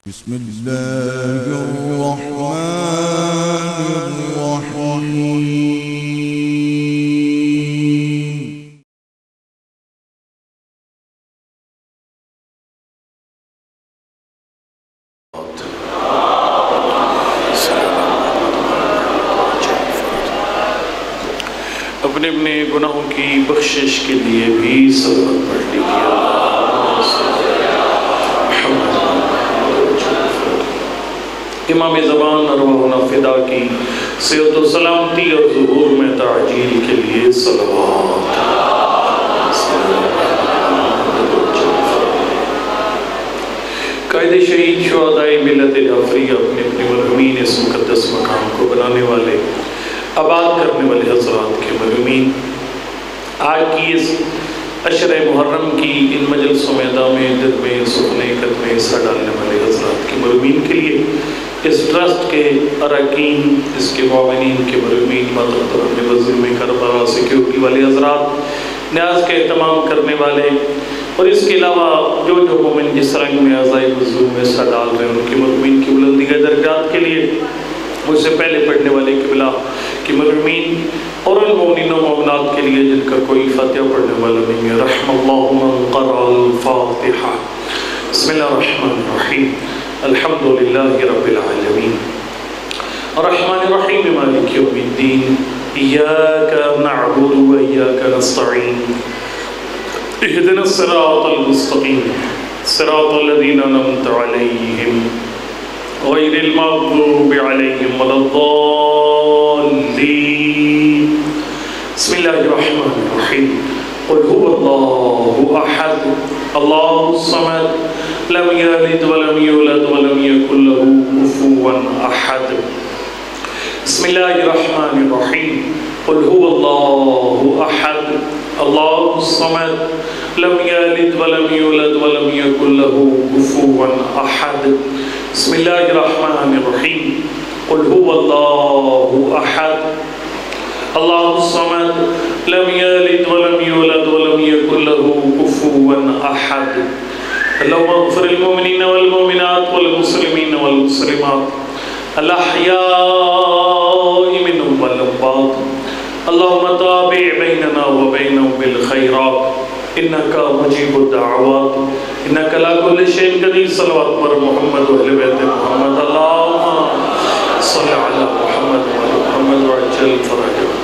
بسم الله الرحمن الرحيم. اپنے گناہوں کی بخشش کے لیے بھی صلوات پڑھ لیجیے۔ امام زبان ارواحنا فدا کی صحت و سلامتی اور ظہور میں تعجیل کے لیے صلوات۔ قائد شہید شہداء ملت جعفریہ اپنے مرحومین اس مقدس مقام کو بنانے والے، آباد کرنے والے حضرات کے مرحومین، آج کی اس عشر محرم کی ان مجلسوں میں دامے دل میں سکنے قدمے حصہ ڈالنے والے حضرات کے مرحومین کے لیے، اس ٹرسٹ کے اراکین، اس کے معاونین کے مرحومین، محترم وزیر کربلا سیکیورٹی والے حضرات، نیاز کے اہتمام کرنے والے، اور اس کے علاوہ جو مومن جس رنگ میں اعضائے وضو میں حصہ ڈال رہے ہیں ان کے مرحومین کی بلندی کے درجات کے لیے، مجھ سے پہلے پڑھنے والے قبلہ کے مرحومین اور ان مومنین و مومنات کے لیے جن کا کوئی فاتحہ پڑھنے والا نہیں ہے، رحم اللہ من قرأ الفاتحہ۔ بسم اللہ الرحمن الرحیم، الحمدللہ رب العالمین، الرحمن الرحیم، مالک یوم الدین، ایاک نعبد و ایاک نستعین، اہدنا الصراط المستقیم، صراط الذین انعمت علیہم غیر المغضوب علیہم ولا الضالین۔ بسم اللہ الرحمن الرحیم، قل هو اللہ احد اللہ الصمد لم یلد ولم یولد ولم یکن له کفوا احد۔ بسم اللہ الرحمن الرحیم، قل هو اللہ احد اللہ الصمد لم یلد ولم یولد ولم یکن له کفوا احد۔ بسم اللہ الرحمن الرحیم، قل هو اللہ احد اللہ الصمد لم یلد ولم یولد ولم یکن له کفوا احد۔ اللہم اغفر المؤمنین والمؤمنات والمسلمین والمسلمات الاحیاء منہم والاموات، اللہم تابع بیننا وبینہم بالخیرات انکا مجیب الدعوات انکا لا کل شیء قدیر۔ صلوات پر محمد و اہل بیت محمد، اللہم صلی علی محمد و محمد وعجل فرجهم۔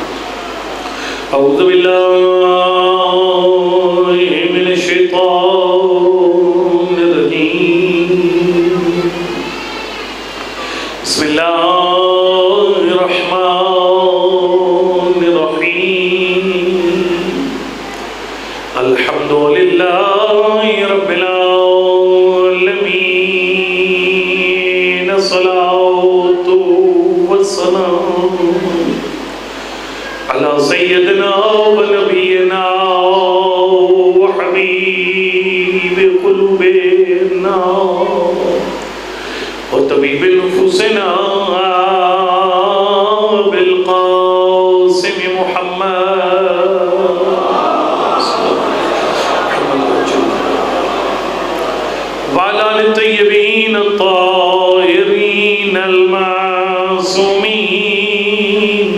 اعوذ باللہ من الشیطان الرجیم، بسم اللہ الرحمن الرحیم، الحمدللہ رب العالمین، الصلاۃ والسلام علی سیدنا و نبینا و حبیب قلوبنا و طبیب نفوسنا بالقاسم محمد وعلى آل الطيبين الطاهرين المعصومين،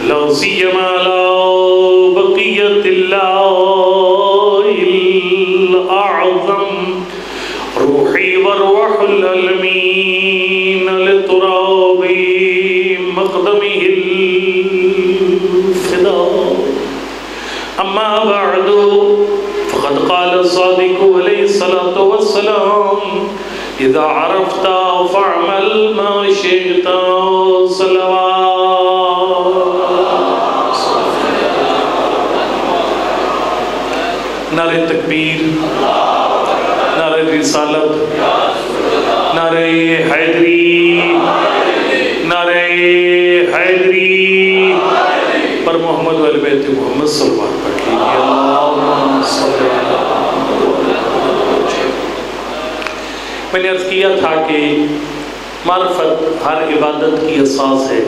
لا سيما على بقية الله الأعظم روحي وروح العالمين لتراب مقدمه الفداء، أما بعد فقد قال الصادق عليه الصلاة والسلام إذا عرفت فاعمل ما شئت صلوات۔ نعرہ تکبیر، نعرہ رسالت، نعرہ حیدری، نعرہ حیدری پر محمد و اہل بیت محمد صلوات پڑھ لیجیے۔ اللہم صلی علی میں نے عرض کیا تھا کہ معرفت ہر عبادت کی اساس ہے۔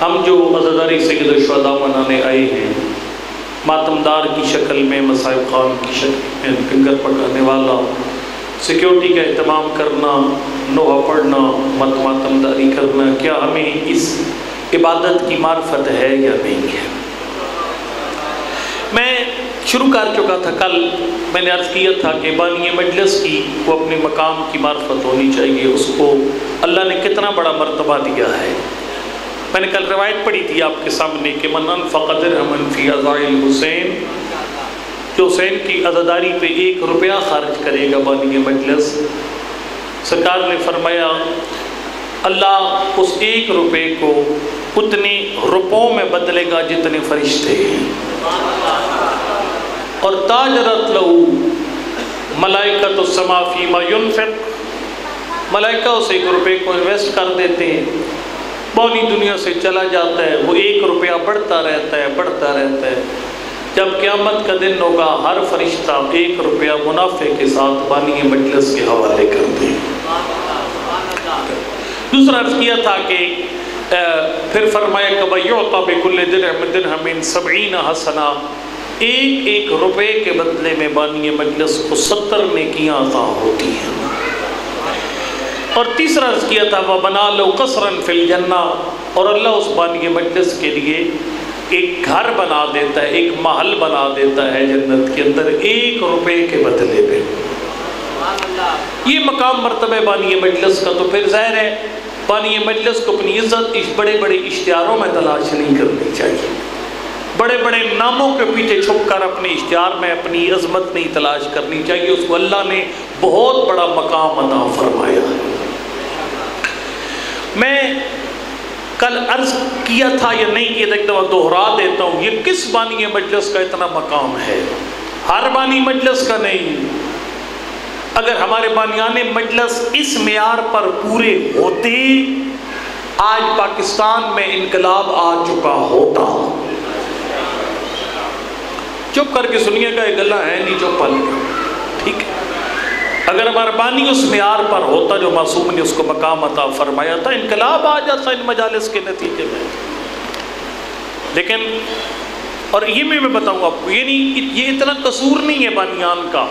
ہم جو عزاداری سید الشہداء منانے آئے ہیں، ماتمدار کی شکل میں، مصائب خان کی شکل میں، کنگر پکانے والا سیکیورٹی کا اہتمام کرنا، نوحہ پڑھنا، ماتمداری کرنا، کیا ہمیں اس عبادت کی معرفت ہے یا نہیں ہے؟ میں شروع کر چکا تھا کل، میں نے عرض کیا تھا کہ بانی مجلس کی وہ اپنے مقام کی معرفت ہونی چاہیے، اس کو اللہ نے کتنا بڑا مرتبہ دیا ہے۔ میں نے کل روایت پڑھی تھی آپ کے سامنے کہ من انفق درہما فی عزاء الحسین، جو حسین کی عزاداری پہ 1 روپیہ خرچ کرے گا بانی مجلس، سرکار نے فرمایا اللہ اس 1 روپے کو اتنے روپوں میں بدلے گا جتنے فرشتے ہیں، اور تاجرت لہو ملائکۃ السماء فیما ینفق، ملائکہ اس 1 روپے کو انویسٹ کر دیتے ہیں، بانی دنیا سے چلا جاتا ہے، وہ 1 روپیہ بڑھتا رہتا ہے بڑھتا رہتا ہے، جب قیامت کا دن ہوگا ہر فرشتہ 1 روپیہ منافع کے ساتھ بانی مجلس کے حوالے کر دیں۔ دوسرا عرض کیا تھا کہ پھر فرمایا کہ وَيُعْطَى بِكُلِّ دِرْهَمٍ 70 حسنہ، 1 روپے کے بدلے میں بانی مجلس کو 70 نیکیاں عطا ہوتی ہیں۔ اور تیسرا عرض کیا تھا وَبَنَا لَهُ قَصْرًا فِي الْجَنَّةِ، اور اللہ اس بانی مجلس کے لیے ایک گھر بنا دیتا ہے، ایک محل بنا دیتا ہے جنت کے اندر 1 روپے کے بدلے میں۔ یہ مقام مرتبہ بانی مجلس کا، تو پھر ظاہر ہے بانی مجلس کو اپنی عزت اس بڑے بڑے اشتہاروں میں تلاش نہیں کرنی چاہیے، بڑے بڑے ناموں کے پیچھے چھپ کر اپنے اشتہار میں اپنی عظمت نہیں تلاش کرنی چاہیے، اس کو اللہ نے بہت بڑا مقام عطا فرمایا ہے۔ میں کل عرض کیا تھا یا نہیں کیا تھا، ایک دفعہ دوہرا دیتا ہوں، یہ کس بانی مجلس کا اتنا مقام ہے؟ ہر بانی مجلس کا نہیں۔ اگر ہمارے بانیان مجلس اس معیار پر پورے ہوتے، آج پاکستان میں انقلاب آ چکا ہوتا۔ چپ کر کے سنیے گا، یہ گلہ ہے نہیں چپ پالے گا، ٹھیک ہے؟ اگر ہمارا بانی اس معیار پر ہوتا جو معصوم نے اس کو مقام عطا فرمایا تھا، انقلاب آ جاتا ان مجالس کے نتیجے میں۔ لیکن اور یہ بھی میں بتاؤں آپ کو، یہ اتنا قصور نہیں ہے بانیان کا،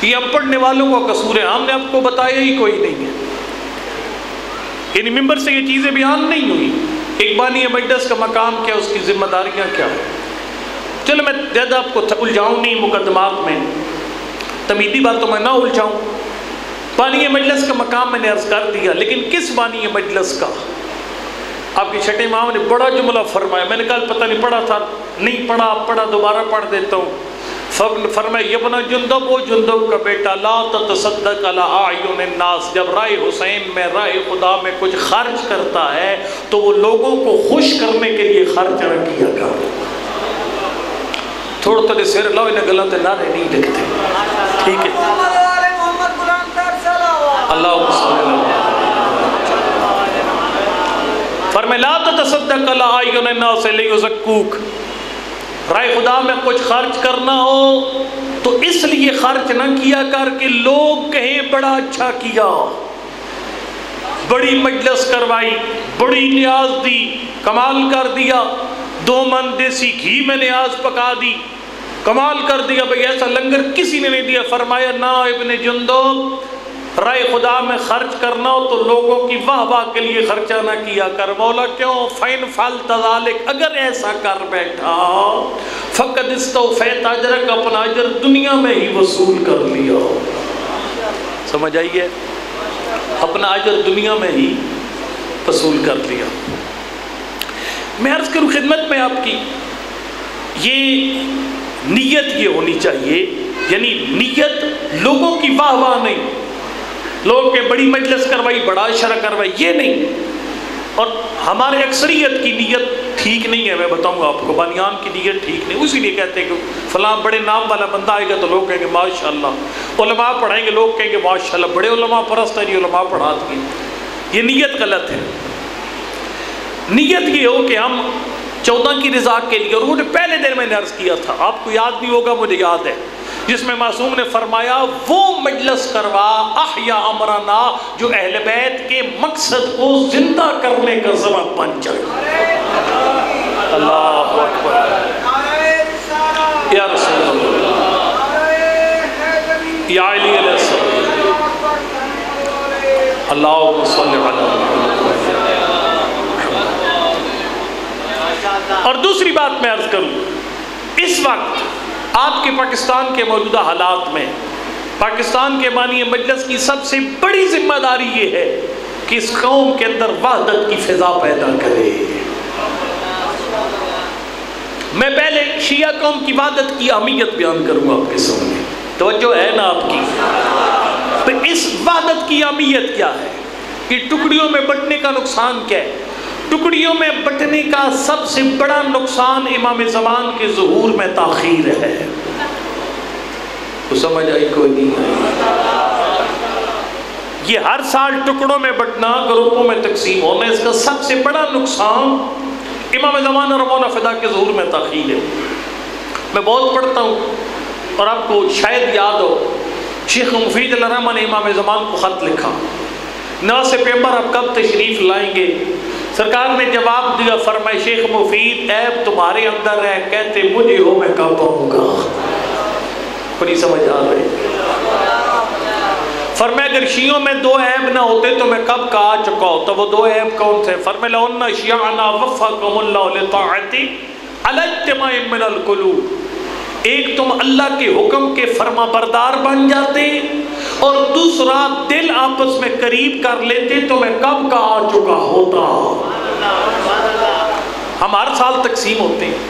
یہ اب پڑھنے والوں کا قصور ہے، ہم نے آپ کو بتایا ہی کوئی نہیں ہے، یعنی ممبر سے یہ چیزیں بیان نہیں ہوئی۔ ایک بانی مجلس کا مقام کیا، اس کی ذمہ داریاں کیا ہے؟ چلو میں زیادہ آپ کو الجھاؤں نہیں مقدمات میں، تمیدی باتوں میں نہ الجھاؤں۔ بانی مجلس کا مقام میں نے عرض کر دیا، لیکن کس بانی مجلس کا؟ آپ کے چھٹے امام نے بڑا جملہ فرمایا، میں نے کہا پتہ نہیں پڑھا تھا، نہیں پڑھا، اب پڑھا، دوبارہ پڑھ دیتا ہوں۔ فرمایا یبن جندب، او جندب کا بیٹا، لا تتصدق علی اعین الناس، جب رائے حسین میں، رائے خدا میں کچھ خرچ کرتا ہے تو وہ لوگوں کو خوش کرنے کے لیے خرچ نہ کیا کر۔ تھوڑا تھوڑے سیر لاؤ، انہیں غلط نعرے نہیں لکھتے، ٹھیک ہے؟ اللہ فرمایا لا تتصدق علی اعین الناس لیزکوک، رائے خدا میں کچھ خرچ کرنا ہو تو اس لیے خرچ نہ کیا کر کہ لوگ کہیں بڑا اچھا کیا، بڑی مجلس کروائی، بڑی نیاز دی، کمال کر دیا، 2 من دیسی گھی میں نیاز پکا دی، کمال کر دیا، بھئی ایسا لنگر کسی نے نہیں دیا۔ فرمایا نا ابن جندب، رائے خدا میں خرچ کرنا ہو تو لوگوں کی واہ واہ کے لیے خرچہ نہ کیا کر۔ مولا کیوں؟ فَإِنْ فَعَلْتَ ذَلِكَ، اگر ایسا کر بیٹھا فَقَدْ اسْتَوْفَيْتَ أَجْرَكَ، اپنا اجر دنیا میں ہی وصول کر لیا۔ سمجھ آئیے؟ اپنا اجر دنیا میں ہی وصول کر لیا۔ میں عرض کروں خدمت میں آپ کی، یہ نیت یہ ہونی چاہیے، یعنی نیت لوگوں کی واہ واہ نہیں، لوگ کے بڑی مجلس کروائی، بڑا اشارہ کروائی، یہ نہیں۔ اور ہمارے اکثریت کی نیت ٹھیک نہیں ہے، میں بتاؤں گا آپ کو، بانیان کی نیت ٹھیک نہیں، اسی لیے کہتے ہیں کہ فلاں بڑے نام والا بندہ آئے گا تو لوگ کہیں گے ماشاءاللہ، علماء پڑھائیں گے لوگ کہیں گے ماشاءاللہ، بڑے علماء پرست ہیں، علماء پڑھاتے ہیں۔ یہ نیت غلط ہے۔ نیت یہ ہو کہ ہم 14 کی رضا کے لیے، اور وہ پہلے دن میں نے عرض کیا تھا، آپ کو یاد نہیں ہوگا، مجھے یاد ہے، جس میں معصوم نے فرمایا وہ مجلس کروا احیا امرنا جو اہل بیت کے مقصد کو زندہ کرنے کا سبب بن جائے۔ اللہ اکبر، یا رسول اللہ، یا علی علیہ السلام، اللہم صلی علی محمد۔ اور دوسری بات میں عرض کروں، اس وقت آپ کے پاکستان کے موجودہ حالات میں پاکستان کے بانی مجلس کی سب سے بڑی ذمہ داری یہ ہے کہ اس قوم کے اندر وحدت کی فضا پیدا کرے۔ میں پہلے شیعہ قوم کی وحدت کی اہمیت بیان کروں آپ کے سامنے، توجہ ہے نا آپ کی؟ تو اس وحدت کی اہمیت کیا ہے کہ ٹکڑیوں میں بٹنے کا نقصان کیا ہے؟ ٹکڑیوں میں بٹنے کا سب سے بڑا نقصان امام زمان کے ظہور میں تاخیر ہے۔ تو سمجھ آئی کوئی نہیں آئی؟ یہ ہر سال ٹکڑوں میں بٹنا، گروپوں میں تقسیم ہونا، اس کا سب سے بڑا نقصان امام زمان اور مولا فدا کے ظہور میں تاخیر ہے۔ میں بہت پڑھتا ہوں اور آپ کو شاید یاد ہو، شیخ مفید علیہ الرحمہ نے امام زمان کو خط لکھا، 9 سپٹمبر آپ کب تشریف لائیں گے؟ سرکار نے جواب دیا، فرمائے شیخ مفید عیب تمہارے اندر ہے، کہتے مجھے ہو میں کب آؤں گا؟ بڑی سمجھ آ رہی؟ فرمایا اگر شیعوں میں 2 عیب نہ ہوتے تو میں کب کا آ چکا ہوتا۔ وہ 2 عیب کون تھے؟ فرمایا لَأُنَّ شِيَعَنَا وَفَّقَهُمُ اللَّهُ لِطَاعَتِهِ عَلَى اجْتِمَاعٍ مِّنَ الْقُلُوبِ، ایک تم اللہ کے حکم کے فرما بردار بن جاتے اور دوسرا دل آپس میں قریب کر لیتے تو میں کب کا آ چکا ہوتا۔ ہم ہر سال تقسیم ہوتے ہیں،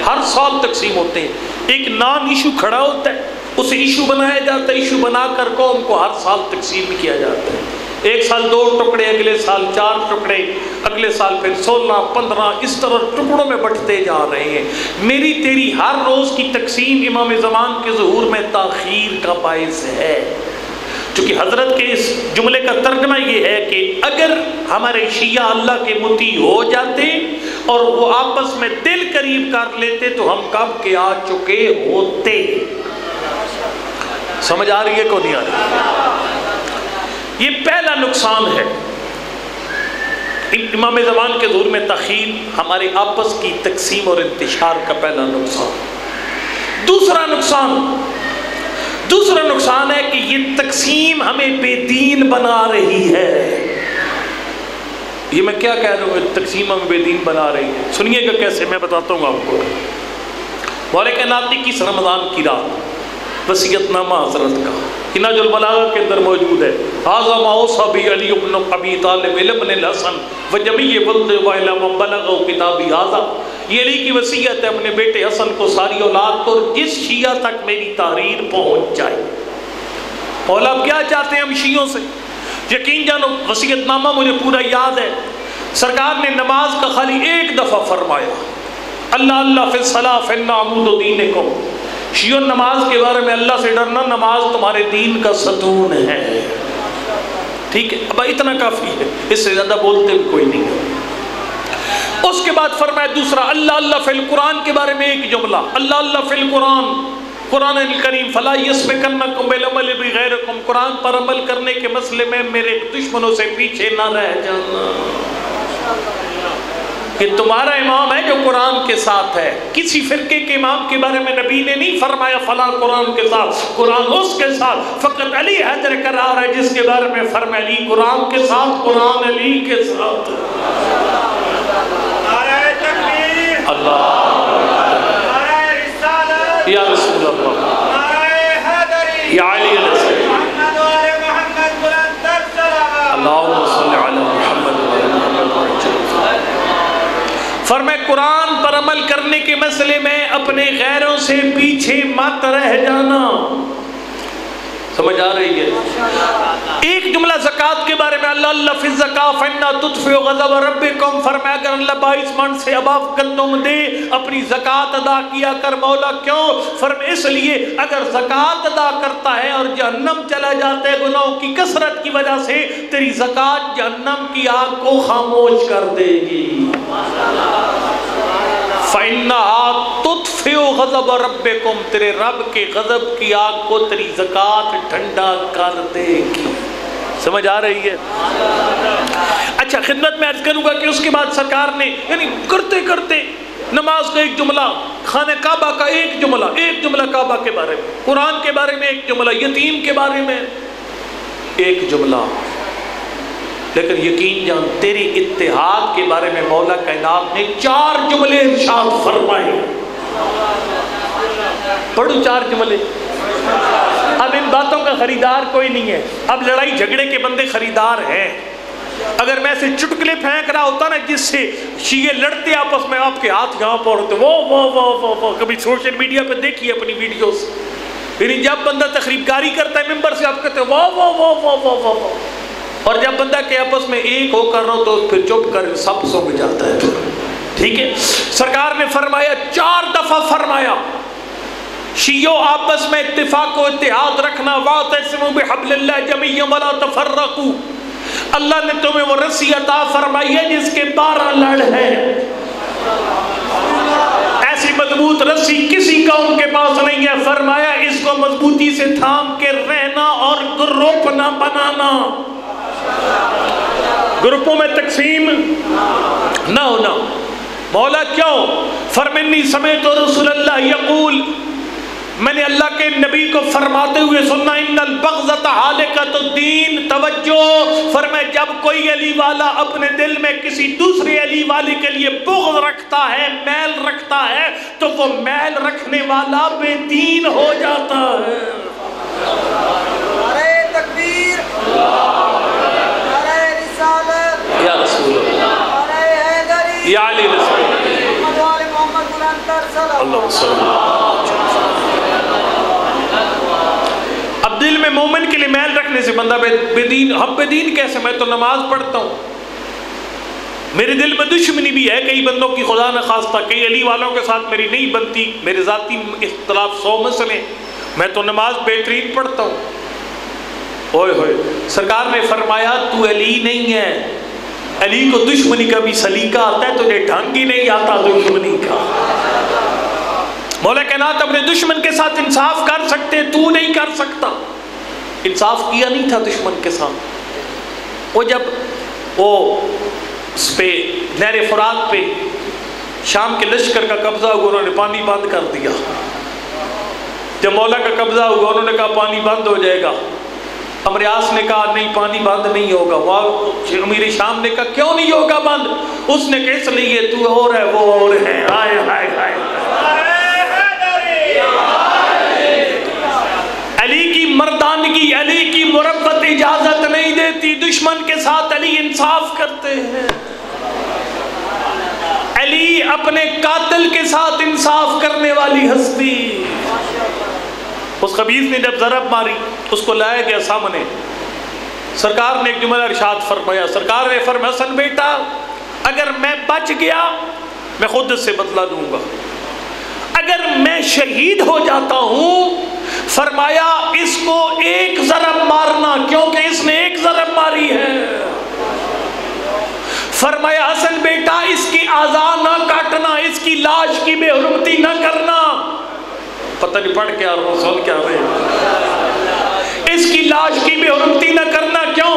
ہر سال تقسیم ہوتے ہیں، ایک نان ایشو کھڑا ہوتا ہے، اسے ایشو بنایا جاتا ہے، ایشو بنا کر قوم کو ہر سال تقسیم کیا جاتا ہے۔ ایک سال 2 ٹکڑے، اگلے سال 4 ٹکڑے، اگلے سال پھر 16 15، اس طرح ٹکڑوں میں بٹتے جا رہے ہیں۔ میری تیری ہر روز کی تقسیم امام زمان کے ظہور میں تاخیر کا باعث ہے۔ چونکہ حضرت کے اس جملے کا ترجمہ یہ ہے کہ اگر ہمارے شیعہ اللہ کے مطیع ہو جاتے اور وہ آپس میں دل قریب کر لیتے تو ہم کب کے آ چکے ہوتے۔ سمجھ آ رہی ہے کو نہیں آ رہی؟ یہ پہلا نقصان ہے امام زمان کے ظہور میں تاخیر، ہمارے آپس کی تقسیم اور انتشار کا پہلا نقصان۔ دوسرا نقصان ہے کہ یہ تقسیم ہمیں بے دین بنا رہی ہے۔ یہ میں کیا کہہ رہا ہوں؟ تقسیم ہمیں بے دین بنا رہی ہے۔ سنیے گا کیسے، میں بتاتا ہوں آپ کو۔ مولا کائنات کی اس رمضان کی رات وصیت نامہ حضرت کا نہج البلاغہ کے اندر موجود ہے۔ ھذا ما اوصى به علی بن ابی طالب ابن الحسن وجمیع ولد وإلی من بلغ کتابی ھذا، یہ علی کی وصیت ہے اپنے بیٹے حسن کو، ساری اولاد کو، جس شیعہ تک میری تحریر پہنچ جائے۔ مولا اب کیا چاہتے ہیں ہم شیعوں سے؟ یقین جانو وصیت نامہ مجھے پورا یاد ہے، سرکار نے نماز کا خالی ایک دفعہ فرمایا، اللہ اللہ فی الصلاۃ فإن عمود دینکم، شیعوں نماز کے بارے میں اللہ سے ڈرنا، نماز تمہارے دین کا ستون ہے۔ ٹھیک ہے، اب اتنا کافی ہے، اس سے زیادہ بولتے بھی کوئی نہیں ہے۔ اس کے بعد فرمایا دوسرا، اللہ اللہ فی القرآن کے بارے میں ایک جملہ، اللہ اللہ فی القرآن، قرآن الکریم، فلا یسبقنکم بالعمل بغیرکم، قرآن پر عمل کرنے کے مسئلے میں میرے دشمنوں سے پیچھے نہ رہ جانا، کہ تمہارا امام ہے جو قرآن کے ساتھ ہے۔ کسی فرقے کے امام کے بارے میں نبی نے نہیں فرمایا فلاں قرآن کے ساتھ، قرآن اس کے ساتھ، فقط علی حیدر قرار ہے جس کے بارے میں فرمایا علی قرآن کے ساتھ، قرآن علی کے ساتھ۔ نعرہ تکبیر، اللہ، نعرہ رسالت، یا رسول اللہ، نعرہ حیدری، یا علی علیہ السلام، محمد و آل محمد بلند تر صلوات، اللہم صلی علی محمد و آل محمد وسلم۔ فرمائے قرآن پر عمل کرنے کے مسئلے میں اپنے غیروں سے پیچھے مت رہ جانا۔ سمجھ آ رہی ہے؟ ایک جملہ زکوٰۃ کے بارے میں، اللہ اللہ فی الزکاۃ فإنها تطفئ غضب ربکم، فرمایا اگر اللہ 22 من سے اباف گندم دے اپنی زکوٰۃ ادا کیا کر۔ مولا کیوں؟ فرمایا اس لیے اگر زکوٰۃ ادا کرتا ہے اور جہنم چلا جاتا ہے گناہوں کی کثرت کی وجہ سے، تیری زکوٰۃ جہنم کی آگ کو خاموش کر دے گی۔ فإنها تطفئ غضب ربکم، تیرے رب کے غضب کی آگ کو تیری زکوٰۃ ٹھنڈا کر دے گی۔ سمجھ آ رہی ہے؟ اچھا، خدمت میں عرض کروں گا کہ اس کے بعد سرکار نے یعنی کرتے کرتے نماز کا ایک جملہ، خانہ کعبہ کا ایک جملہ کعبہ کے بارے میں، قرآن کے بارے میں ایک جملہ، یتیم کے بارے میں ایک جملہ، لیکن یقین جان تیری اتحاد کے بارے میں مولا کائنات نے 4 جملے ارشاد فرمائے. پڑھو 4 جملے. اب ان باتوں کا خریدار کوئی نہیں ہے. اب لڑائی جھگڑے کے بندے خریدار ہیں. اگر میں سے چٹکلے پھینک رہا ہوتا نا جس سے شیعہ لڑتے آپس میں, آپ کے ہاتھ یہاں پر ہوتے, وہ کبھی سوشل میڈیا پہ دیکھیے اپنی ویڈیوز, یعنی جب بندہ تقریب کاری کرتا ہے ممبر سے آپ کہتے ہیں وہ, اور جب بندہ کے آپس میں ایک ہو کر رہو تو پھر چپ کر سب سو میں جاتا ہے. ٹھیک ہے, سرکار نے فرمایا 4 دفعہ فرمایا شیعو آپس میں اتفاق و اتحاد رکھنا. واعتصموا بحبل اللہ جميعا ولا تفرقوا. اللہ نے تمہیں وہ رسی عطا فرمائی ہے جس کے 12 لڑ ہیں. ایسی مضبوط رسی کسی قوم کے پاس نہیں ہے. فرمایا اس کو مضبوطی سے تھام کے رہنا اور گروپ نہ بنانا, گروپوں میں تقسیم نہ ہونا. مولا کیوں؟ فرمانی سمیت رسول اللہ یقول, میں نے اللہ کے نبی کو فرماتے ہوئے سننا, ان البغضۃ حالقۃ الدین. توجہ, فرمائے جب کوئی علی والا اپنے دل میں کسی دوسرے علی والے کے لیے بغض رکھتا ہے, میل رکھتا ہے, تو وہ میل رکھنے والا بے دین ہو جاتا ہے. نعرہ تکبیر, نعرہ رسالت, یا رسول اللہ, نعرہ حیدری, یا علی رسول محمد وآل محمد بلندر صلی اللہ وسلم. اب دل میں مومن کے لیے میل رکھنے سے بندہ بے دین. ہم بے دین کیسے؟ میں تو نماز پڑھتا ہوں, میرے دل میں دشمنی بھی ہے کئی بندوں کی, خدا نخواستہ کئی علی والوں کے ساتھ میری نہیں بنتی, میرے ذاتی اختلاف 100 مسئلے, میں تو نماز بہترین پڑھتا ہوں. اوئے ہوئے, سرکار نے فرمایا تو علی نہیں ہے, علی کو دشمنی کا بھی سلیقہ آتا ہے, تجھے ڈھنگ ہی نہیں آتا دشمنی کا. مولا کائنات اپنے دشمن کے ساتھ انصاف کر سکتے, تو نہیں کر سکتا. انصاف کیا نہیں تھا دشمن کے ساتھ. وہ جب وہ اس پہ نہر فرات پہ شام کے لشکر کا قبضہ ہوا, انہوں نے پانی بند کر دیا. جب مولا کا قبضہ ہوا انہوں نے کہا پانی بند ہو جائے گا. امریاس نے کہا نہیں پانی بند نہیں ہوگا. وہ امیر شام نے کہا کیوں نہیں ہوگا بند؟ اس نے کہا اس لیے تو اور ہے وہ اور ہے. ہائے ہائے ہائے, علی کی مردانگی, علی کی مربت اجازت نہیں دیتی. دشمن کے ساتھ علی انصاف کرتے ہیں. علی اپنے قاتل کے ساتھ انصاف کرنے والی ہستی. اس خبیث نے جب ضرب ماری, اس کو لایا گیا سامنے, سرکار نے ایک جملہ ارشاد فرمایا. سرکار نے فرمایا حسن بیٹا اگر میں بچ گیا میں خود سے بدلہ لوں گا, اگر میں شہید ہو جاتا ہوں فرمایا اس کو 1 ضرب مارنا, کیونکہ اس نے 1 ضرب ماری ہے. فرمایا حسن بیٹا اس کی اعضاء نہ کاٹنا, اس کی لاش کی بے حرمتی نہ کرنا. پتہ نہیں پڑھ کے اور رسول کیا رہے, اس کی لاش کی بے حرمتی نہ کرنا. کیوں؟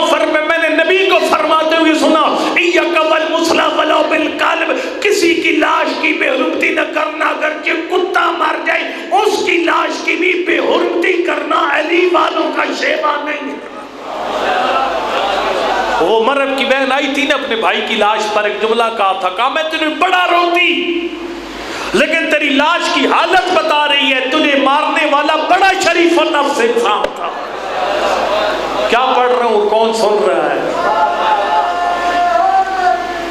میں نے نبی کو فرماتے ہوئے سنا, ایک والمصلح ولو بالقلب, کسی کی لاش کی بے حرمتی نہ کرنا, اگرچہ کتا مر جائے اس کی لاش کی بھی بے حرمتی کرنا علی والوں کا شیوا نہیں ہے. وہ مرب کی بہن آئی تھی نا اپنے بھائی کی لاش پر, ایک جملہ کہا تھا, کہا میں تجھے بڑا روتی لیکن تیری لاش کی حالت بتا رہی ہے, تجھے مارنے والا بڑا شریف النفس انسان تھا. کیا پڑھ رہا ہوں, کون سن رہا ہے؟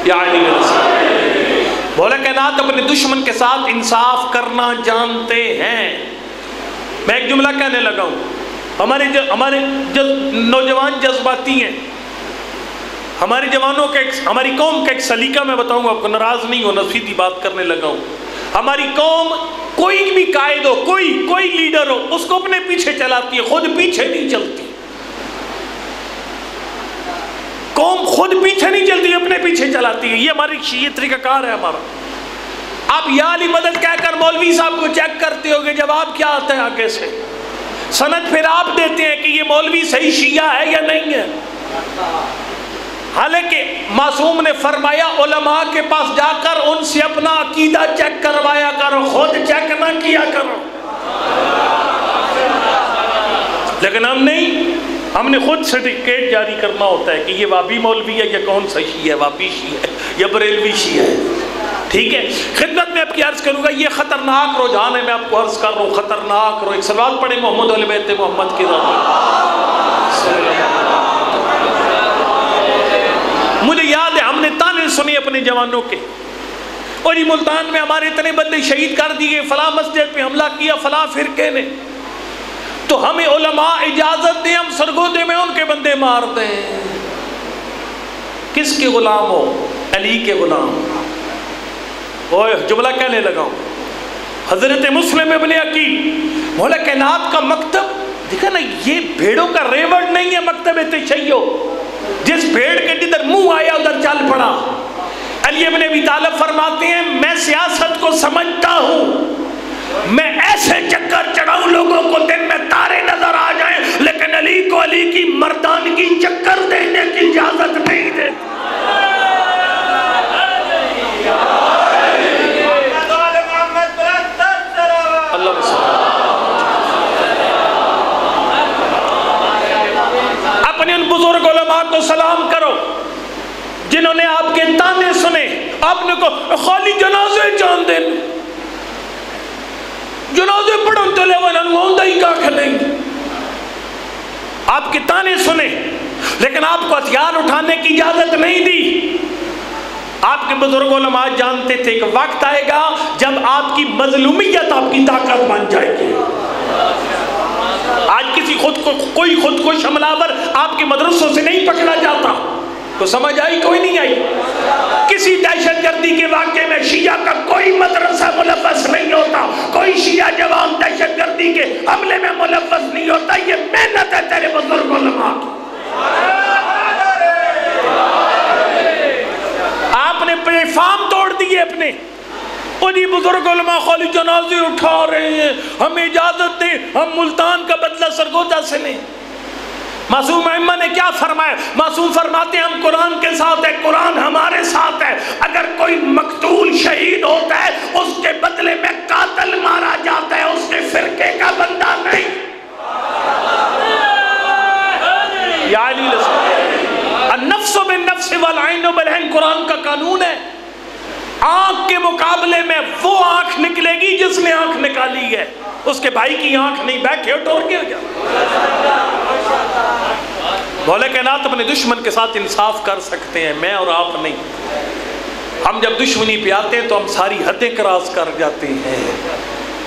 یعنی مولا کائنات اپنے دشمن کے ساتھ انصاف کرنا جانتے ہیں. میں ایک جملہ کہنے لگا ہوں, ہمارے نوجوان جذباتی ہیں. ہمارے جوانوں کا ہماری قوم کا ایک سلیقہ میں بتاؤں گا, آپ کو ناراض نہیں ہونا, سیدھی بات کرنے لگا ہوں. ہماری قوم کوئی بھی قائد ہو, کوئی لیڈر ہو, اس کو اپنے پیچھے چلاتی ہے, خود پیچھے نہیں چلتی. قوم خود پیچھے نہیں چلتی, اپنے پیچھے چلاتی ہے. یہ ہماری یہ طریقہ کار ہے ہمارا. آپ یا علی مدد کہہ کر مولوی صاحب کو چیک کرتے ہو گے, جواب کیا آتا ہے آگے سے, سند پھر آپ دیتے ہیں کہ یہ مولوی صحیح شیعہ ہے یا نہیں ہے. حالانکہ معصوم نے فرمایا علماء کے پاس جا کر ان سے اپنا عقیدہ چیک کروایا کرو, خود چیک نہ کیا کرو. لیکن ہم نہیں, ہم نے خود سرٹیفکیٹ جاری کرنا ہوتا ہے کہ یہ وابی مولوی ہے یا کون سا شیعہ ہے، وابی شیعہ ہے یا بریلوی شیعہ ہے. ٹھیک ہے، خدمت میں آپ کی عرض کروں گا، یہ خطرناک رجحان ہے. میں آپ کو عرض کر رہا ہوں خطرناک. ایک سوال پڑھیں محمد اہل بیت محمد کی مجھے یاد ہے ہم نے تانے سنے اپنے جوانوں کے، اور یہ ملتان میں ہمارے اتنے بندے شہید کر دیے، فلاں مسجد پہ حملہ کیا فلاں فرقے نے، تو ہمیں علماء اجازت دیں ہم سرگودے میں ان کے بندے مار دیں. کس کے غلام ہو؟ علی کے غلام. اوہ جملہ کہنے لگا ہوں، حضرت مسلم ابن عقیل مولا کائنات کا مکتب دیکھا نا، یہ بھیڑوں کا ریوڑ نہیں ہے مکتب تشیع. جس بھیڑ کے جدھر منہ آیا ادھر چل پڑا. علی ابن ابی طالب فرماتے ہیں میں سیاست کو سمجھتا ہوں، میں ایسے چکر چڑھاؤں لوگوں کو دن میں تارے نظر آ جائیں، لیکن علی کو علی کی مردانگی چکر دینے کی اجازت نہیں دے. اپنے ان بزرگ علماء کو سلام کرو جنہوں نے آپ کے تانے سنے. آپ نے کو خالی جنازے جان دیں، جنازے پڑھن چلے ونن ہوندہ ہی کاکھ نہیں. آپ کے تانے سنے لیکن آپ کو ہتھیار اٹھانے کی اجازت نہیں دی. آپ کے بزرگ علماء جانتے تھے کہ وقت آئے گا جب آپ کی مظلومیت آپ کی طاقت بن جائے گی. آج کسی کوئی خودکش حملہ آپ کے مدرسوں سے نہیں پکڑا جاتا. تو سمجھ آئی؟ کوئی نہیں آئی. کسی دہشت گردی کے واقعے میں شیعہ کا کوئی مدرسہ ملوث نہیں ہوتا، کوئی شیعہ جوان دہشت گردی کے حملے میں ملوث نہیں ہوتا. یہ محنت ہے تیرے بزرگ علماء کی. آپ نے پلیٹ فارم توڑ دیے اپنے. اور یہ بزرگ علماء خالی جنازے اٹھا رہے ہیں، ہمیں اجازت دیں ہم ملتان کا بدلہ سرگودا سے لیں. معصوم ائمہ نے کیا فرمایا؟ معصوم فرماتے ہیں ہم قرآن کے ساتھ ہے، قرآن ہمارے ساتھ ہے. اگر کوئی مقتول شہید ہوتا ہے اس کے بدلے میں قاتل مارا جاتا ہے، اس کے فرقے کا بندہ نہیں. یا علی النفس بالنفس والعین بالعین قرآن کا قانون ہے. آنکھ کے مقابلے میں وہ آنکھ نکلے گی جس نے آنکھ نکالی ہے، اس کے بھائی کی آنکھ نہیں. بیٹھے ہو ٹور کے ہو جا. مولا کائنات اپنے دشمن کے ساتھ انصاف کر سکتے ہیں، میں اور آپ نہیں. ہم جب دشمنی پہ آتے ہیں تو ہم ساری حدیں کراس کر جاتے ہیں.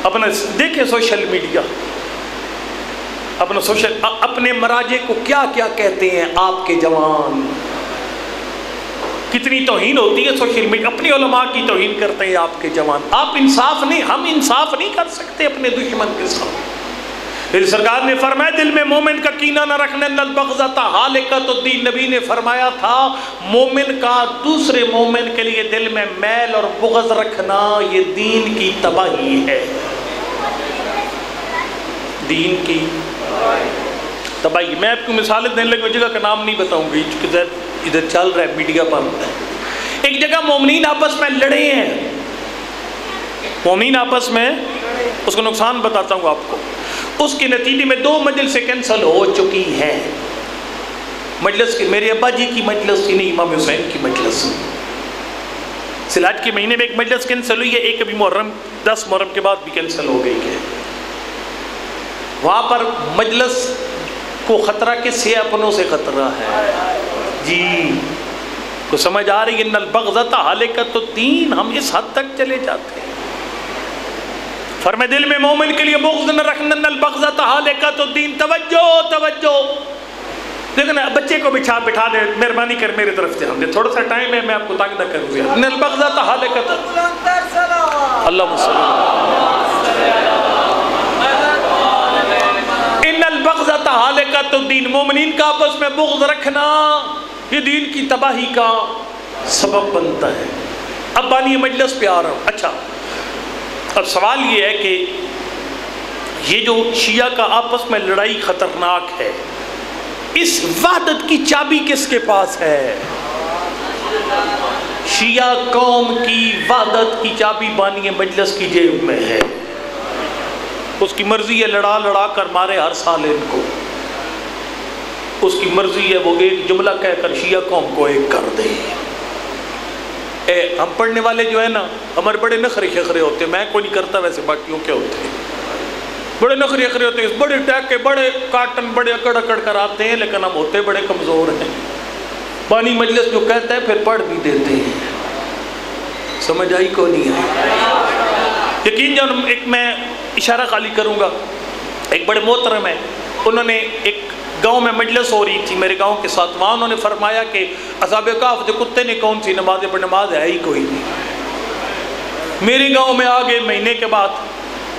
اپنا دیکھیں سوشل میڈیا، اپنے مراجع کو کیا کیا کہتے ہیں آپ کے جوان. کتنی توہین ہوتی ہے سوشل میڈیا. اپنی علماء کی توہین کرتے ہیں آپ کے جوان. آپ انصاف نہیں، ہم انصاف نہیں کر سکتے اپنے دشمن کے ساتھ. پھر سرکار نے فرمایا دل میں مومن کا کینہ نہ رکھنا، ان البغضۃ ہالکۃ الدین. نبی نے فرمایا تھا مومن کا دوسرے مومن کے لیے دل میں میل اور بغض رکھنا یہ دین کی تباہی ہے. دین کی تباہی. میں آپ کو مثالیں دینے لگوں، جگہ کا نام نہیں بتاؤں گی چونکہ ادھر چل رہا ہے میڈیا پر. ایک جگہ مومنین آپس میں لڑے ہیں، مومنین آپس میں، اس کا نقصان بتاتا ہوں آپ کو. اس کے نتیجے میں 2 مجلسیں کینسل ہو چکی ہیں. مجلس کی میرے ابا جی کی مجلس ہی نہیں، امام حسین کی مجلس. سلاج کے مہینے میں ایک مجلس کینسل ہوئی ہے، ایک ابھی محرم 10 محرم کے بعد بھی کینسل ہو گئی ہے. وہاں پر مجلس کو خطرہ کس سے؟ اپنوں سے خطرہ ہے. جی کو سمجھ آ رہی ہے؟ ان البغضۃ ہالکۃ الدین. ہم اس حد تک چلے جاتے ہیں. فرمائے دل میں مومن کے لیے بغض نہ رکھنا، ان البغضۃ ہالکۃ الدین. توجہ توجہ. لیکن بچے کو بٹھا دے، مہربانی کر میری طرف دھیان دے، تھوڑا سا ٹائم ہے، میں آپ کو تنگ نہ کروں گا. ان البغضۃ ہالکۃ اللہ ان البغضۃ ہالکۃ الدین. مومنین کا آپس میں بغض رکھنا یہ دین کی تباہی کا سبب بنتا ہے. اب بانی مجلس پہ آ رہا ہوں. اچھا اب سوال یہ ہے کہ یہ جو شیعہ کا آپس میں لڑائی خطرناک ہے، اس وحدت کی چابی کس کے پاس ہے؟ شیعہ قوم کی وحدت کی چابی بانی مجلس کی جیب میں ہے. اس کی مرضی ہے لڑا کر مارے ہر سال ان کو. اس کی مرضی ہے وہ ایک جملہ کہہ کر شیعہ قوم کو ایک کر دے۔ ہم پڑھنے والے جو ہیں نا ہمارے بڑے نخرے شخرے ہوتے ہیں، میں کوئی نہیں کرتا ویسے، باقیوں کے ہوتے ہیں بڑے نخرے شخرے ہوتے ہیں، بڑے ٹیک کے بڑے کاٹن بڑے اکڑ اکڑ کر آتے ہیں، لیکن ہم ہوتے بڑے کمزور ہیں۔ بانی مجلس جو کہتا ہے پھر پڑھ بھی دیتے ہیں، سمجھ آئی کو نہیں ہے؟ یقین جان ایک میں اشارہ خالی کروں گا، ایک بڑے محترم ہیں، انہوں نے ایک گاؤں میں مجلس ہو رہی تھی میرے گاؤں کے ساتھ، وہاں انہوں نے فرمایا کہ اصحاب کہف کے کتے نے کون سی نمازیں پر نماز ہے ہی کوئی نہیں۔ میرے گاؤں میں آگے مہینے کے بعد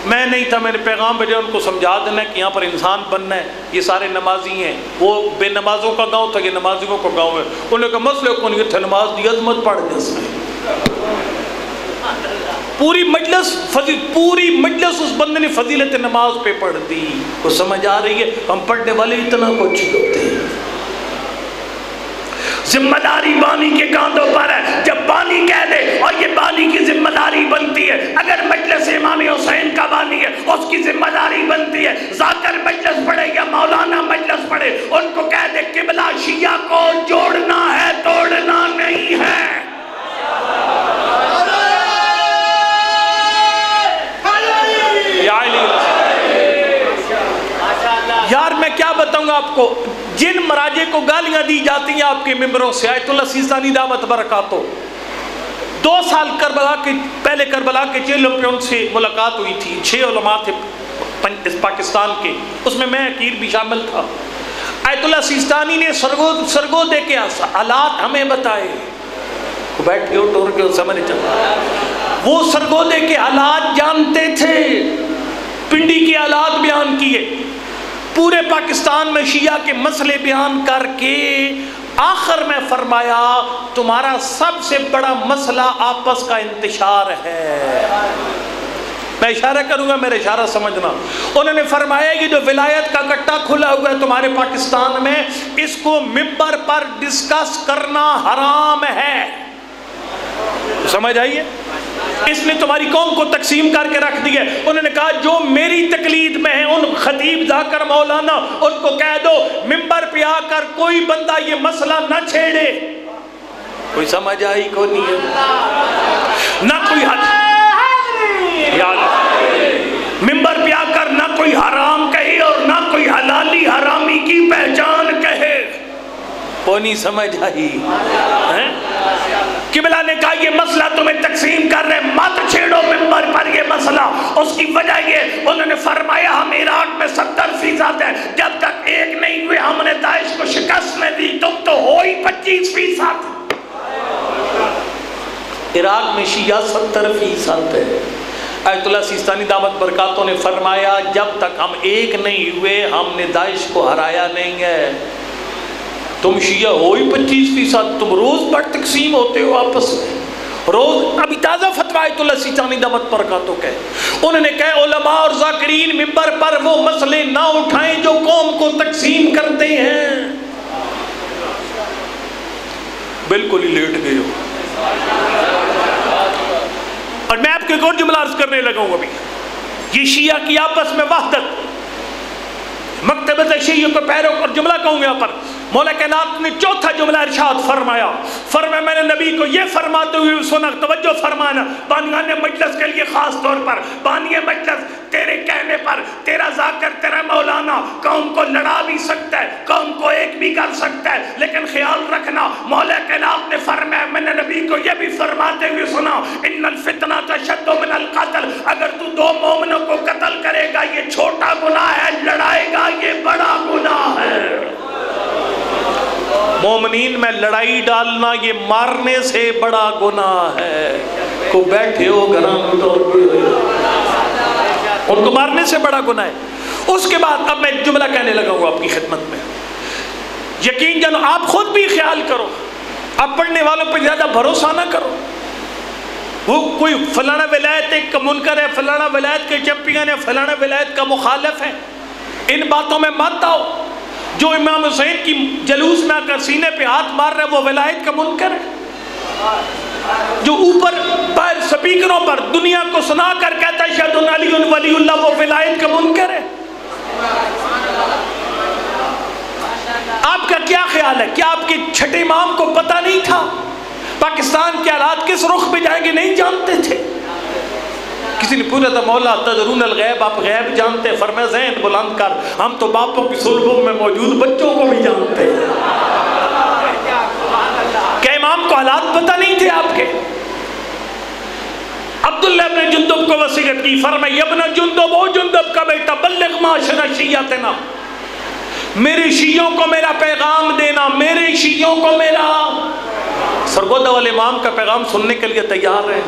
میں نہیں تھا، میں نے پیغام بھیجا ان کو سمجھا دینا کہ یہاں پر انسان بننا ہے، یہ سارے نمازی ہیں، وہ بے نمازوں کا گاؤں تھا، یہ نمازیوں کا گاؤں ہے۔ انہوں نے کہا مسئلہ کون یہ تھا، نماز دی عظمت پڑھ جیسا پوری مجلس اس بندے نے فضیلت نماز پہ پڑھ دی۔ وہ سمجھ آ رہی ہے ہم پڑھنے والے اتنا کچھ ہوتے ہیں۔ ذمہ داری بانی کے کاندھوں پر ہے، جب بانی کہہ دے اور یہ بانی کی ذمہ داری بنتی ہے، اگر مجلس امام حسین کا بانی ہے اس کی ذمہ داری بنتی ہے، ذاکر مجلس پڑھے یا مولانا مجلس پڑھے ان کو کہہ دے قبلہ شیعہ کو جوڑنا ہے، توڑنا نہیں ہے۔ یار میں کیا بتاؤں گا آپ کو، جن مراجع کو گالیاں دی جاتی ہیں آپ کے ممبروں سے، آیت اللہ سیستانی دامت برکاتہ، 2 سال پہلے کربلا کے 6 علم پہ ان سے ملاقات ہوئی تھی، 6 علماء تھے پاکستان کے، اس میں میں عقیر بھی شامل تھا۔ آیت اللہ سیستانی نے سرگو دے کے حالات ہمیں بتائے، بیٹھ کے ٹور کے سمجھ چلا، وہ سرگو دے کے حالات جانتے تھے، پنڈی کے حالات بیان کیے، پورے پاکستان میں شیعہ کے مسئلے بیان کر کے آخر میں فرمایا تمہارا سب سے بڑا مسئلہ آپس کا انتشار ہے۔ میں اشارہ کروں گا، میرا اشارہ سمجھنا۔ انہوں نے فرمایا کہ جو ولایت کا کٹا کھلا ہوا ہے تمہارے پاکستان میں، اس کو ممبر پر ڈسکس کرنا حرام ہے۔ سمجھ آئیے؟ اس نے تمہاری قوم کو تقسیم کر کے رکھ دیا۔ انہوں نے کہا جو میری تقلید میں ہیں ان خطیب ذاکر مولانا ان کو کہہ دو ممبر پہ آ کر کوئی بندہ یہ مسئلہ نہ چھیڑے۔ کوئی سمجھ آئی کو نہیں ہے؟ نہ کوئی ممبر پہ آ کر نہ کوئی حرام کہے اور نہ کوئی حلالی حرامی کی پہچان کہے۔ کوئی نہیں سمجھ آئی؟ قبلہ نے کہا یہ مسئلہ تمہیں تقسیم کر رہے، مت چھیڑو ممبر پر یہ مسئلہ۔ اس کی وجہ یہ انہوں نے فرمایا ہم عراق میں 70% ہیں، جب تک ایک نہیں ہوئے ہم نے داعش کو شکست نہیں دی، تم تو ہو ہی 25%۔ عراق میں شیعہ 70% ہے۔ آیت اللہ سیستانی دامت برکاتوں نے فرمایا جب تک ہم ایک نہیں ہوئے ہم نے داعش کو ہرایا نہیں ہے۔ تم شیعہ ہو ہی 25%، تم روز بڑھ تقسیم ہوتے ہو آپس میں روز۔ ابھی تازہ فتویٰ آیت اللہ سیستانی دامت برکاتوں کا ہے، انہوں نے کہا علماء اور ذاکرین ممبر پر وہ مسئلے نہ اٹھائیں جو قوم کو تقسیم کرتے ہیں۔ بالکل ہی لیٹ گئے ہو۔ اور میں آپ کو ایک اور جملہ عرض کرنے لگا ہوں، ابھی یہ شیعہ کی آپس میں وحدت، مکتبۃ شیعہ کو پیرو اور جملہ کہوں گا یہاں پر، مولا کائنات نے چوتھا جملہ ارشاد فرمایا میں نے نبی کو یہ فرماتے ہوئے سنا، توجہ فرمانا، بانیان مجلس کے لیے خاص طور پر، بانی مجلس تیرے کہنے پر تیرا ذاکر تیرا مولانا قوم کو لڑا بھی سکتا ہے، قوم کو ایک بھی کر سکتا ہے، لیکن خیال رکھنا مولا کائنات نے فرمایا، میں نے نبی کو یہ بھی فرماتے ہوئے سنا، ان الفتنہ اشد من القتل، اگر تو 2 مومنوں کو قتل کرے گا یہ چھوٹا گناہ ہے، لڑائے گا یہ بڑا گناہ ہے۔ مومنین میں لڑائی ڈالنا یہ مارنے سے بڑا گناہ ہے۔ کو بیٹھے ہو گھران ان کو مارنے سے بڑا گناہ ہے۔ اس کے بعد اب میں جملہ کہنے لگا ہوں آپ کی خدمت میں، یقین جانو آپ خود بھی خیال کرو، آپ پڑھنے والوں پہ زیادہ بھروسہ نہ کرو۔ وہ کوئی فلانا ولایت ایک کا منکر ہے، فلانا ولایت کے چیمپئن ہے، فلانا ولایت کا مخالف ہے، ان باتوں میں مت آؤ۔ جو امام حسین کی جلوس میں آ کر سینے پہ ہاتھ مار رہے وہ ولایت کا منکر ہے۔ جو اوپر پر سپیکروں پر دنیا کو سنا کر کہتا ہے اشہد ان علی ولی اللہ، وہ ولایت کا منکر ہے۔ آپ آپ کا کیا خیال ہے؟ کیا آپ کے چھٹے امام کو پتہ نہیں تھا پاکستان کے حالات کس رخ پہ جائیں گے؟ نہیں جانتے تھے؟ کسی نے پوچھا تھا مولا تدرون الغیب، آپ غیب جانتے؟ فرمایا ذہن بلند کر، ہم تو باپوں کی صلبوں میں موجود بچوں کو بھی جانتے ہیں۔ کیا امام کو حالات پتہ نہیں تھے آپ کے؟ عبداللہ ابن جندب کو وصیت کی، فرمایا ابن جندب، او جندب کا بیٹا، بلغ معاشر شیعتنا، میرے شیعوں کو میرا پیغام دینا، میرے شیعوں کو میرا۔ سرگودہ والے امام کا پیغام سننے کے لیے تیار ہے۔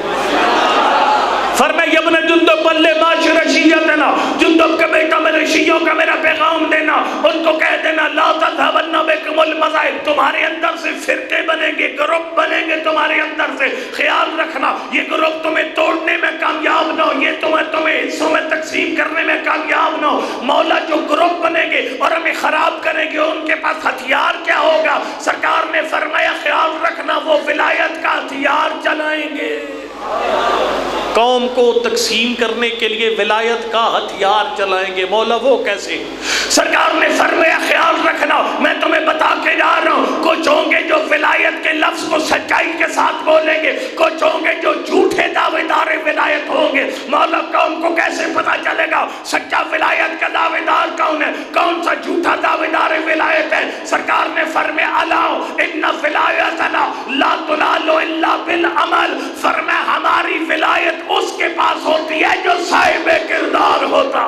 فرمایا ابن جندب بلغ معاشر شیعتنا، جندب کا بیٹا میرے شیعوں کا میرا پیغام دینا، ان کو کہہ دینا لا تذهبن بكم المذاہب، تمہارے اندر سے فرقے بنیں گے، گروپ بنیں گے تمہارے اندر سے، خیال رکھنا یہ گروپ تمہیں توڑنے میں کامیاب نہ ہو، یہ تمہیں حصوں میں تقسیم کرنے میں کامیاب نہ ہو۔ مولا جو گروپ بنیں گے اور ہمیں خراب کریں گے ان کے پاس ہتھیار کیا ہوگا؟ سرکار نے فرمایا خیال رکھنا وہ ولایت کا ہتھیار چلائیں گے۔ قوم کو تقسیم کرنے کے لیے ولایت کا ہتھیار چلائیں گے۔ مولا وہ کیسے؟ سرکار نے فرمایا خیال رکھنا میں تمہیں بتا کے جا رہا ہوں، کچھ ہوں گے جو ولایت کے لفظ کو سچائی کے ساتھ بولیں گے، کچھ ہوں گے جو جھوٹے دعوے دار ولایت ہوں گے۔ مولا قوم کو کیسے پتا چلے گا سچا ولایت کا دعوے دار کون ہے، کون سا جھوٹا دعوے دار ولایت ہے؟ سرکار نے فرمایا الا ان ولایتنا لا تنال الا بالعمل، فرمایا ہماری ولایت اس کے پاس ہوتی ہے جو صاحب کردار ہوتا۔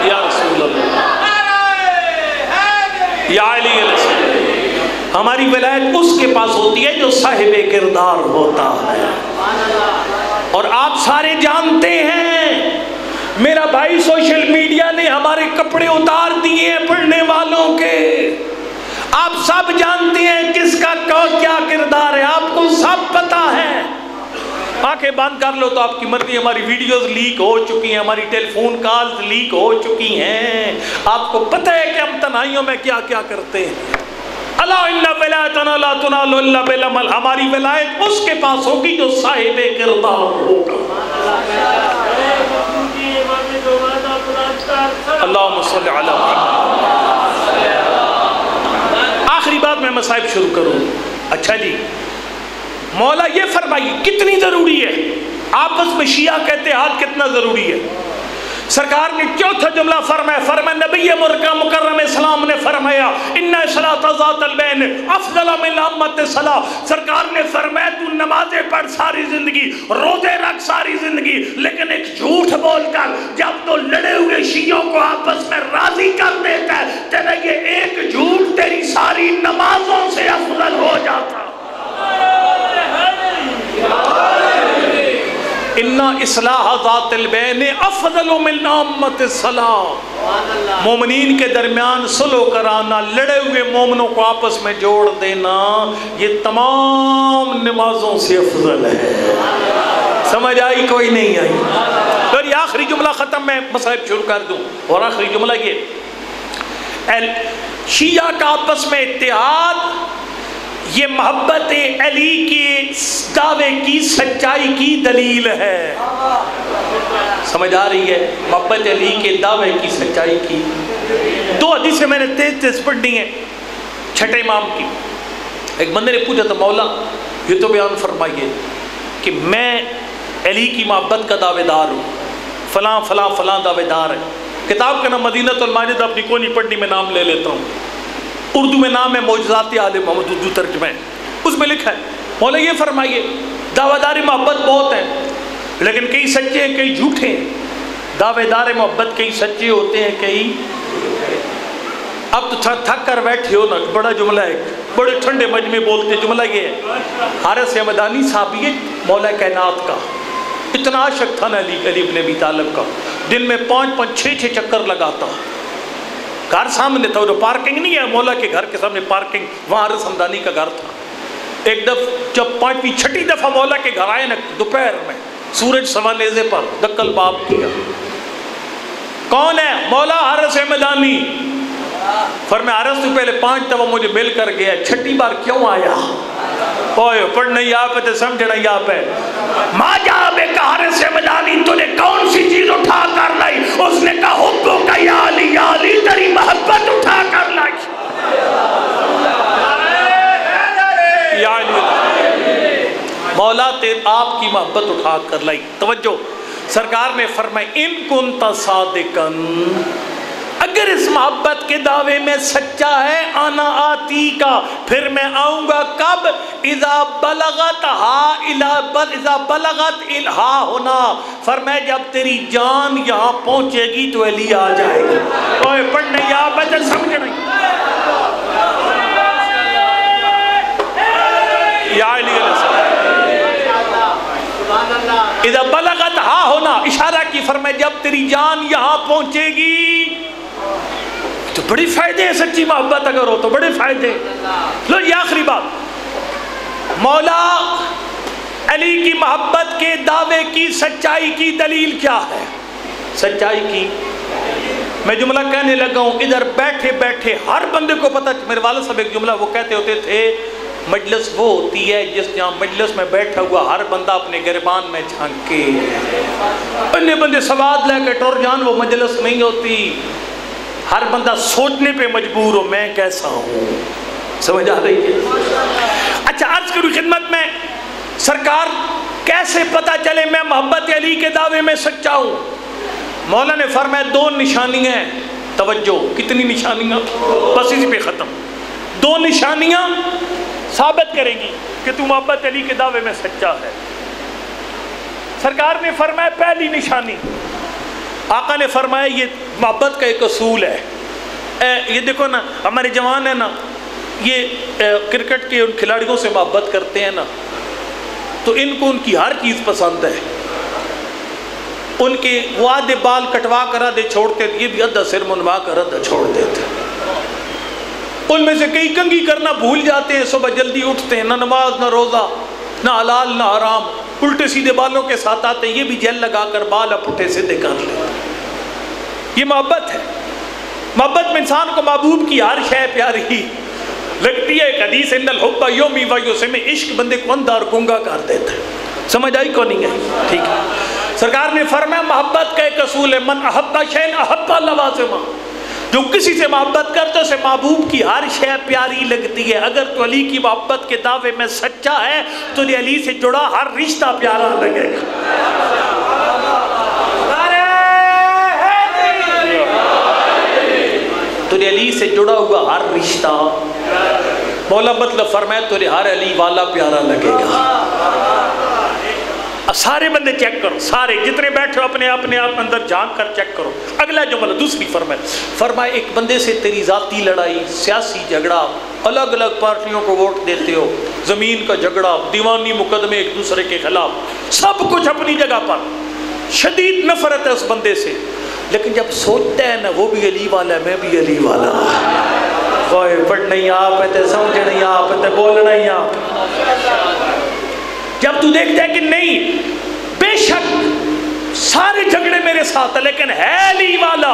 یا رسول اللہ، یا علی علیہ السلام، ہماری ولایت اس کے پاس ہوتی ہے جو صاحب کردار ہوتا ہے۔ اور آپ سارے جانتے ہیں میرا بھائی سوشل میڈیا نے ہمارے کپڑے اتار دیے ہیں پڑھنے والوں کے، آپ سب جانتے ہیں کس کا کیا کردار ہے، آپ کو سب پتا ہے۔ آنکھیں بند کر لو تو آپ کی مرضی، ہماری ویڈیوز لیک ہو چکی ہیں، ہماری ٹیلی فون کالز لیک ہو چکی ہیں، آپ کو پتہ ہے کہ ہم تنہائیوں میں کیا کیا کرتے ہیں۔ الا ان ولایتنا لا تنال الا بالعمل، ہماری ولایت اس کے پاس ہوگی جو صاحب کردار ہوگا۔ اللہم صلی علی محمد۔ آخری بات میں مصائب شروع کروں۔ اچھا جی، مولا یہ فرمائیے کتنی ضروری ہے آپس میں شیعہ کا اتحاد، کتنا ضروری ہے؟ سرکار نے چوتھا جملہ فرمایا نبی مکرم اسلام نے فرمایا ان صلاۃ ذات البین افضل من امت صلاۃ، سرکار نے فرمایا تو نمازیں پڑھ ساری زندگی، روزے رکھ ساری زندگی، لیکن ایک جھوٹ بول کر جب تو لڑے ہوئے شیعوں کو آپس میں راضی کر دیتا ہے، تیرا یہ ایک جھوٹ تیری ساری نمازوں سے افضل ہو جاتا۔ ان اصلاح ذات البین افضل من امت الصلاۃ، مومنین کے درمیان صلح کرانا، لڑے ہوئے مومنوں کو آپس میں جوڑ دینا، یہ تمام نمازوں سے افضل ہے۔ سمجھ آئی کوئی نہیں آئی؟ تو یہ آخری جملہ ختم، میں مصائب شروع کر دوں، اور آخری جملہ یہ شیعہ کا آپس میں اتحاد یہ محبت علی کے دعوے کی سچائی کی دلیل ہے۔ سمجھ آ رہی ہے؟ محبت علی کے دعوے کی سچائی کی دو حدیثیں میں نے تیز پڑھی ہیں چھٹے امام کی۔ ایک بندے نے پوچھا تھا مولا یہ تو بیان فرمائیے کہ میں علی کی محبت کا دعوے دار ہوں، فلاں فلاں فلاں دعوے دار ہے۔ کتاب کا نام مدینۃ الماجد، اپنی کو نہیں پڑھنی میں نام لے لیتا ہوں، اردو میں نام ہے معجزات آل محمد، اردو ترجمہ ہے، اس میں لکھا ہے مولا یہ فرمائیے دعوے دار محبت بہت ہیں لیکن کئی سچے ہیں کئی جھوٹے ہیں، دعوے دار محبت کئی سچے ہوتے ہیں کئی۔ اب تو تھک کر بیٹھے ہو نا، بڑا جملہ ہے، بڑے ٹھنڈے مجمع بولتے، جملہ یہ ہے حارث حمدانی صحابی مولا کائنات کا اتنا عاشق تھا نا علی ابن ابی طالب کا، دن میں 5-6 چکر لگاتا، گھر سامنے تھا، وہ پارکنگ نہیں ہے مولا کے گھر کے سامنے پارکنگ، وہاں حارث حمدانی کا گھر تھا۔ ایک دفعہ جب 5ویں-6 دفعہ مولا کے گھر آئے نا دوپہر میں، سورج سوا نیزے پر دکل باب کیا، کون ہے؟ مولا حارث حمدانی۔ فرمایا حارث تو پہلے 5 دفعہ مجھے مل کر گیا، 6ٹھی بار کیوں آیا؟ اوئے پڑھنا ہی آپ ہے تو سمجھنا ہی آپ ہے. ماں جا بے کہار سے مدانی تو نے کون سی چیز اٹھا کر لائی؟ اس نے کہا حبو کا یا علی تیری محبت اٹھا کر لائی. یا علی مولا آپ کی محبت اٹھا کر لائی. توجہ سرکار نے فرمایا ان کنت صادقا، اگر اس محبت کے دعوے میں سچا ہے، آنا آتی کا، پھر میں آؤں گا کب؟ اذا بلغت الہا ہونا، فرمایا جب تیری جان یہاں پہنچے گی تو علی آ جائے گا. اوے پڑھنے یا بچے سمجھ نہیں. یا علی علیہ السلام اذا بلغت ہا ہونا اشارہ کی، فرمایا جب تیری جان یہاں پہنچے گی تو بڑی فائدے ہیں. سچی محبت اگر ہو تو بڑے فائدے. لو یہ آخری بات، مولا علی کی محبت کے دعوے کی سچائی کی دلیل کیا ہے؟ سچائی کی میں جملہ کہنے لگا ہوں، ادھر بیٹھے بیٹھے ہر بندے کو پتہ. میرے والد صاحب ایک جملہ وہ کہتے ہوتے تھے، مجلس وہ ہوتی ہے جس جہاں مجلس میں بیٹھا ہوا ہر بندہ اپنے گریبان میں جھانکے. انہیں بندے سواد لے کے ٹور جان، وہ مجلس نہیں ہوتی. ہر بندہ سوچنے پہ مجبور ہو میں کیسا ہوں. سمجھ آ رہی ہے؟ اچھا عرض کروں خدمت میں، سرکار کیسے پتہ چلے میں محبت علی کے دعوے میں سچا ہوں؟ مولا نے فرمایا دو نشانیاں ہیں. توجہ کتنی نشانیاں؟ بس اسی پہ ختم. دو نشانیاں ثابت کریں گی کہ تو محبت علی کے دعوے میں سچا ہے. سرکار نے فرمایا پہلی نشانی، آقا نے فرمایا یہ محبت کا ایک اصول ہے. یہ دیکھو نا ہمارے جوان ہیں نا، یہ کرکٹ کے ان کھلاڑیوں سے محبت کرتے ہیں نا، تو ان کو ان کی ہر چیز پسند ہے. ان کے وہ آدھے بال کٹوا کر آدھے چھوڑتے تھے، یہ بھی آدھا سر منوا کر آدھا چھوڑ دیتے. ان میں سے کئی کنگھی کرنا بھول جاتے ہیں، صبح جلدی اٹھتے ہیں، نہ نماز نہ روزہ نہ حلال نہ حرام، الٹے سیدھے بالوں کے ساتھ آتے ہیں. یہ بھی جیل لگا کر بال اپٹھے سیدھے کر لیتے. یہ محبت ہے. محبت میں انسان کو محبوب کی ہر شے پیاری لگتی ہے. ایک حدیث ان الحب یومی و یوسمی، عشق بندے کو اندھا اور گنگا کر دیتا ہے. سمجھ آئی کو نہیں ہے؟ ٹھیک ہے. سرکار نے فرمایا محبت کا ایک اصول ہے، من احب شیئن احب لوازمہ، جو کسی سے محبت کرتے اسے محبوب کی ہر شے پیاری لگتی ہے. اگر تو علی کی محبت کے دعوے میں سچا ہے تو علی سے جڑا ہر رشتہ پیارا لگے گا. تو علی سے جڑا ہوا ہر رشتہ، مولا مطلب فرمایا تو ہر علی والا پیارا لگے گا. سارے بندے چیک کرو، سارے جتنے بیٹھے ہو اپنے اپنے آپ اندر جھانک کر چیک کرو. اگلا جملہ دوسری فرمایا ایک بندے سے تیری ذاتی لڑائی، سیاسی جھگڑا، الگ الگ پارٹیوں کو ووٹ دیتے ہو، زمین کا جھگڑا، دیوانی مقدمے ایک دوسرے کے خلاف، سب کچھ اپنی جگہ پر، شدید نفرت ہے اس بندے سے، لیکن جب سوچتا ہے نا وہ بھی علی والا ہے میں بھی علی والا، کوئی پڑھ نہیں آپ ہے، سمجھ نہیں آپ ہے، بولنا ہی آپ. جب تو دیکھتا ہے کہ نہیں بے شک سارے جھگڑے میرے ساتھ ہیں لیکن ہے علی والا،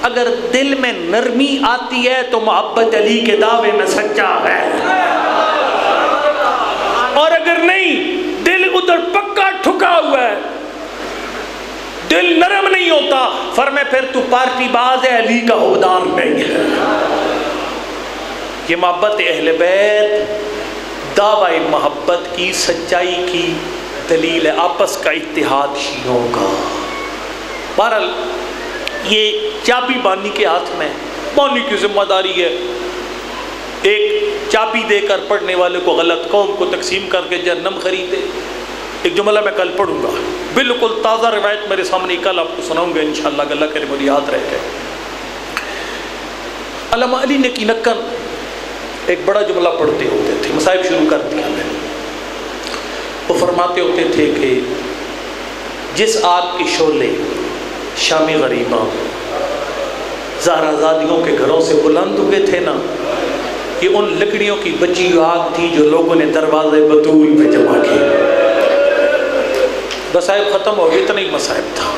اگر دل میں نرمی آتی ہے تو محبت علی کے دعوے میں سچا ہے. اور اگر نہیں دل ادھر پکا ٹھکا ہوا ہے، دل نرم نہیں ہوتا، فرمائے پھر تو پارٹی باز ہے، علی کا حبدار نہیں ہے. یہ محبت اہل بیت دعوی محبت کی سچائی کی دلیل ہے، آپس کا اتحاد شیعوں کا. بہرحال یہ چابی بانی کے ہاتھ میں، بانی کی ذمہ داری ہے ایک چابی دے کر پڑھنے والے کو غلط قوم کو تقسیم کر کے جہنم خریدے. ایک جملہ میں کل پڑھوں گا، بالکل تازہ روایت میرے سامنے، کل آپ کو سناؤں گا انشاءاللہ، اللہ کرے مجھے یاد رہ جائے. علامہ علی نے کی نکن ایک بڑا جملہ پڑھتے ہوتے تھے، مصائب شروع کر دیا میں. وہ فرماتے ہوتے تھے کہ جس آگ کے شعلے شامی غریباں زہرا زادیوں کے گھروں سے بلند ہوئے تھے نا، یہ ان لکڑیوں کی بچی آگ تھی جو لوگوں نے دروازے بطول میں جمع کی. مصائب ختم ہو گئے، اتنا ہی مصائب تھا.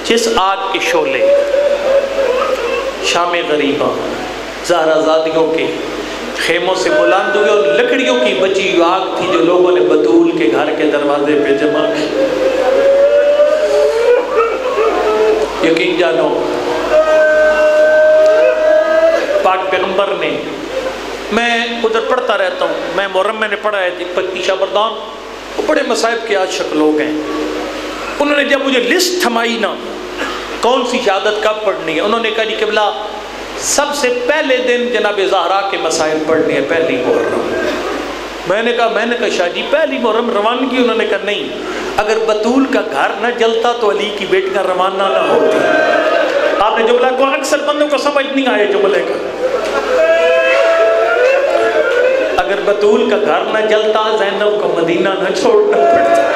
جس آگ کے شعلے شام غریباں زہرا زادیوں کے خیموں سے بلند ہوئے، اور لکڑیوں کی بچی آگ تھی جو لوگوں نے بطول کے گھر کے دروازے پہ جمع کی۔ یقین جانو پاک پیغمبر نے، میں ادھر پڑھتا رہتا ہوں، میں محرم میں نے پڑھا ہے پتی شاہ بردان، وہ بڑے مصائب کے عاشق لوگ ہیں، انہوں نے جب مجھے لسٹ تھمائی نا کون سی شہادت کب پڑھنی ہے، انہوں نے کہا جی قبلہ سب سے پہلے دن جناب زہرا کے مسائل پڑھنی ہے پہلی محرم۔ میں نے کہا شاہ جی پہلی محرم روانگی؟ انہوں نے کہا نہیں، اگر بطول کا گھر نہ جلتا تو علی کی بیٹیاں روانہ نہ ہوتی۔ آپ نے جملہ کو اکثر بندوں کو سمجھ نہیں آئے جملے کا، اگر بطول کا گھر نہ جلتا زینب کو مدینہ نہ چھوڑنا پڑتا۔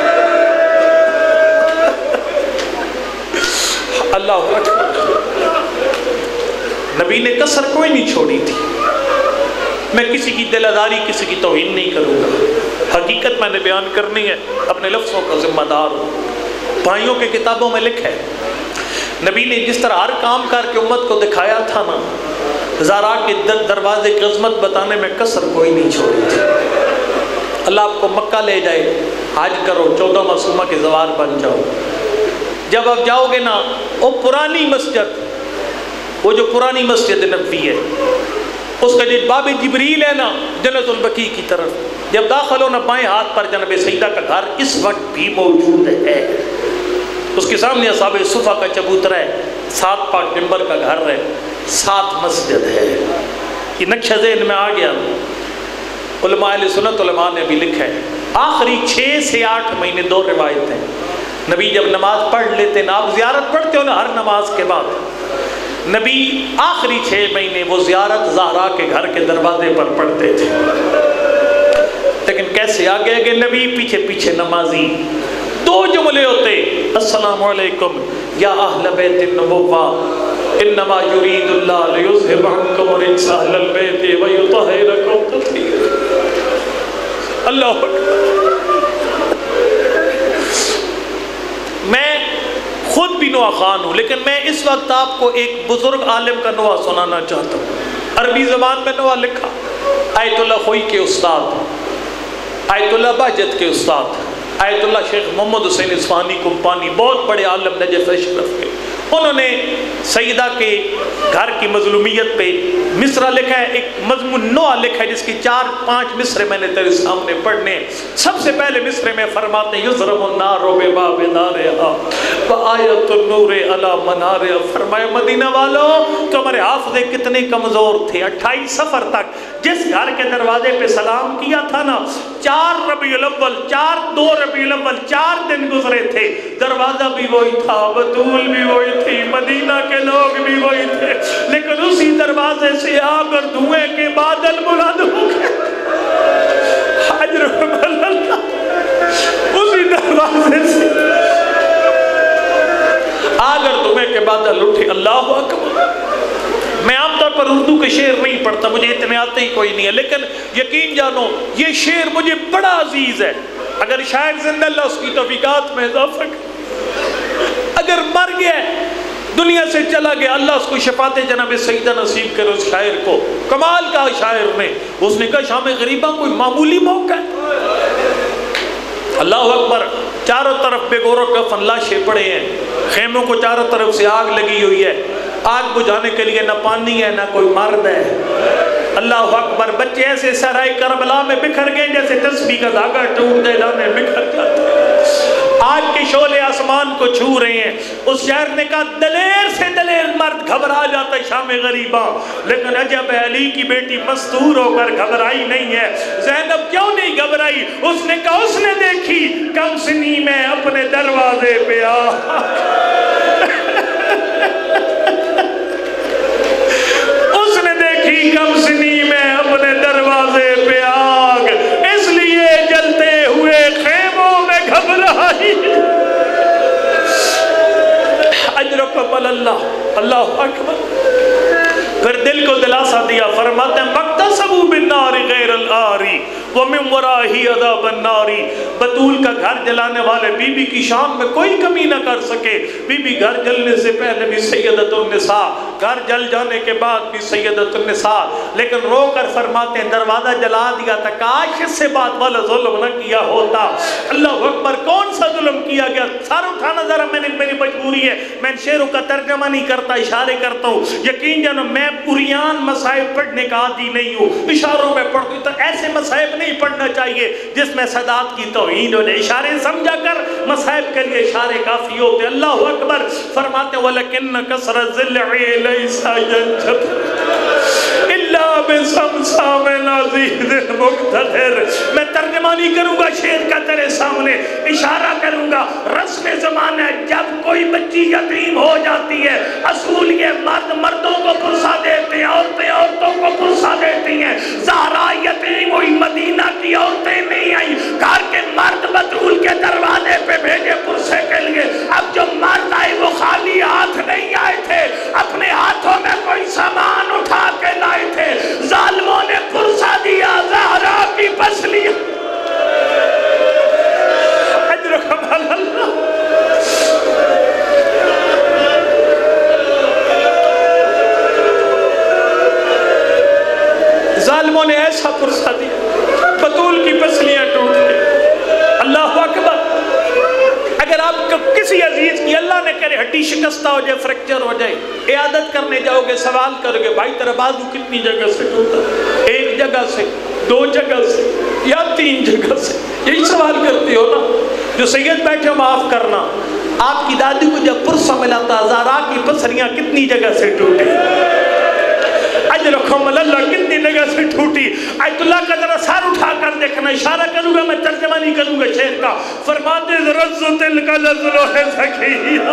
اللہ اکبر، نبی نے کسر کوئی نہیں چھوڑی تھی۔ میں کسی کی دل آزاری، کسی کی توہین نہیں کروں گا، حقیقت میں نے بیان کرنی ہے، اپنے لفظوں کا ذمہ دار ہوں۔ بھائیوں کے کتابوں میں لکھا ہے نبی نے جس طرح ہر کام کر کے امت کو دکھایا تھا نا، زہرا کے دروازے کی عظمت بتانے میں کسر کوئی نہیں چھوڑی تھی۔ اللہ آپ کو مکہ لے جائے، حج کرو، 14 معصومہ کے زوار بن جاؤ۔ جب آپ جاؤ گے نا، وہ پرانی مسجد، وہ جو پرانی مسجد نبوی ہے، اس کا جو باب جبریل ہے نا جنت البقیع کی طرف، جب داخل ہونا بائیں ہاتھ پر جناب سیدہ کا گھر اس وقت بھی موجود ہے، اس کے سامنے اصحاب صفا کا چبوترا ہے، 7 پاک نمبر کا گھر ہے، 7 مسجد ہے۔ یہ نقشہ ذہن میں آ گیا۔ علماء اہل سنت علماء نے بھی لکھا ہے آخری 6 سے 8 مہینے 2 روایتیں، نبی جب نماز پڑھ لیتے نا، آپ زیارت پڑھتے ہو نا ہر نماز کے بعد، نبی آخری 6 مہینے وہ زیارت زہرا کے گھر کے دروازے پر پڑھتے تھے۔ لیکن کیسے آگے آگے نبی، پیچھے پیچھے نمازی۔ 2 جملے ہوتے، السلام علیکم یا اہل بیت النبوہ انما یرید اللہ لیذہب عنکم الرجس اہل البیت ویطہرکم تطہیرا۔ اللہ اکبر۔ میں خود بھی نوح خان ہوں، لیکن میں اس وقت آپ کو ایک بزرگ عالم کا نوح سنانا چاہتا ہوں۔ عربی زبان میں نوح لکھا، آیت اللہ خوئی کے استاد، آیت اللہ بہجت کے استاد، آیت اللہ شیخ محمد حسین اصفہانی کمپانی، بہت بڑے عالم نجف اشرف کے، انہوں نے سیدہ کے گھر کی مظلومیت پہ مصرع لکھا ہے، ایک مضمون نوح لکھا ہے جس کی 4-5 مصرے میں نے تیرے سامنے پڑھنے۔ سب سے پہلے مصرے میں فرماتے ہیں یضرب النار بباب نارها وآیت النور علی منارها، فرمایا مدینہ والوں تمہارے حافظے کتنے کمزور تھے۔ 28 سفر تک جس گھر کے دروازے پہ سلام کیا تھا نا، 4 ربیع الاول، 2 ربیع الاول 4 دن گزرے تھے، دروازہ بھی وہی تھا، بطول بھی وہی تھی، مدینہ کے لوگ بھی وہی تھے، لیکن اسی دروازے سے آگ اور دھوئیں کے بادل بلند ہو گئے۔ حجر اللہ، اسی دروازے سے آگ اور دھوئیں کے بادل اٹھے۔ اللہ اکبر۔ میں عام طور پر اردو کے شعر نہیں پڑھتا، مجھے اتنے آتے ہی کوئی نہیں ہے، لیکن یقین جانو یہ شعر مجھے بڑا عزیز ہے۔ اگر شاعر زندہ اللہ اس کی توفیقات میں اضافہ کرے، اگر مر گیا دنیا سے چلا گیا، اللہ اس کو شفاعت جناب سیدہ نصیب کرے۔ اس شاعر کو کمال کا شاعر نے، اس نے کہا شام غریبہ کوئی معمولی موقع ہے۔ اللہ اکبر۔ چاروں طرف بے گورو کفن لاشیں پڑے ہیں، خیموں کو چاروں طرف سے آگ لگی ہوئی ہے، آگ بجھانے کے لیے نہ پانی ہے نہ کوئی مرد ہے۔ اللہ اکبر۔ بچے ایسے سرائے کربلا میں بکھر گئے جیسے تسبیح کا دھاگا ٹوٹ دے جانے بکھر جاتے ہیں، آگ کے شعلے آسمان کو چھو رہے ہیں۔ اس شاعر نے کہا دلیر سے دلیر مرد گھبرا جاتا ہے شام غریبہ، لیکن عجب ہے علی کی بیٹی مستور ہو کر گھبرائی نہیں ہے۔ زینب کیوں نہیں گھبرائی؟ اس نے کہا اس نے دیکھی کم سنی میں اپنے دروازے پہ آ، اس نے دیکھی کم سنی میں اپنے دروازے پہ آگ، اس لیے جلتے ہوئے خیموں میں گھبرائی۔ اجرکم اللہ۔ اللہ اکبر۔ پھر دل کو دلاسا دیا، فرماتے ہیں مقتصبوا بالنار غیر الآری وَمِن وَرَائِهِ عَذَابُ النَّارِ۔ بطول کا گھر جلانے والے بی بی کی شان میں کوئی کمی نہ کر سکے۔ بی بی گھر جلنے سے پہلے بھی سیدۃ النساء، گھر جل جانے کے بعد بھی سیدۃ النساء، لیکن رو کر فرماتے ہیں دروازہ جلا دیا تھا، کاش اس سے بات والا ظلم نہ کیا ہوتا۔ اللہ اکبر، کون سا ظلم کیا گیا؟ سر اٹھانا ذرا، میری مجبوری ہے، میں شعروں کا ترجمہ نہیں کرتا، اشارے کرتا ہوں۔ یقین جانو میں قرآن مصائب پڑھنے کا عادی نہیں ہوں، اشاروں میں پڑھتا ہوں، تو ایسے مصائب نہیں پڑھنا چاہیے جس میں صدات کی توہین ہو جائے۔ اشارے سمجھا کر، مصائب کے لیے اشارے کافی ہوتے۔ اللہ اکبر، فرماتے وَلَكِنَّ كَسْرَ الضِّلْعِ لَيْسَ يَنْجَبُ إِلَّا بِسَمْسَامِ نَزِيدٍ مُقْتَدِرٍ۔ میں ترجمہ نہیں کروں گا شعر کا تیرے سامنے، اشارہ کروں گا۔ رسم زمانہ جب کوئی بچی یتیم ہو جاتی ہے، اصول یہ مرد مردوں کو پرسا دیتے ہیں، عورتیں عورتوں کو پرسا دیتی ہیں۔ زہرا یتیم ہوئی، مدینہ کی عورتیں نہیں آئی، گھر کے مرد بطول کے دروازے پہ بھیجے پرسے کے لیے۔ اب جو مرد آئے وہ خالی ہاتھ نہیں آئے تھے، اپنے ہاتھوں میں کوئی سامان اٹھا کے لائے تھے۔ ظالموں نے پرسا دیا زہرا کی پسلیاں۔ اجرکم اللہ، ظالموں نے ایسا پرسا دیا، بطول کی پسلیاں ٹوٹ گئی۔ اللہ اکبر، اگر آپ کسی عزیز کی اللہ نے کرے ہڈی شکستہ ہو جائے، فریکچر ہو جائے، عیادت کرنے جاؤ گے، سوال کرو گے بھائی تیرا بازو کتنی جگہ سے ٹوٹا؟ ایک جگہ سے، دو جگہ سے یا تین جگہ سے؟ یہی سوال کرتے ہو نا۔ جو سید بیٹھے ہو معاف کرنا، آپ کی دادی کو جب پرسہ ملا تھا زہرا کی پسلیاں کتنی جگہ سے ٹوٹی؟ اجرکم اللہ، کتنی جگہ سے ٹوٹی؟ آیت اللہ کا ذرا سر اٹھا کر دیکھنا، اشارہ کروں گا، میں ترجمہ نہیں کروں گا شعر کا۔ فرماتے رز تلک لزلو زکیہ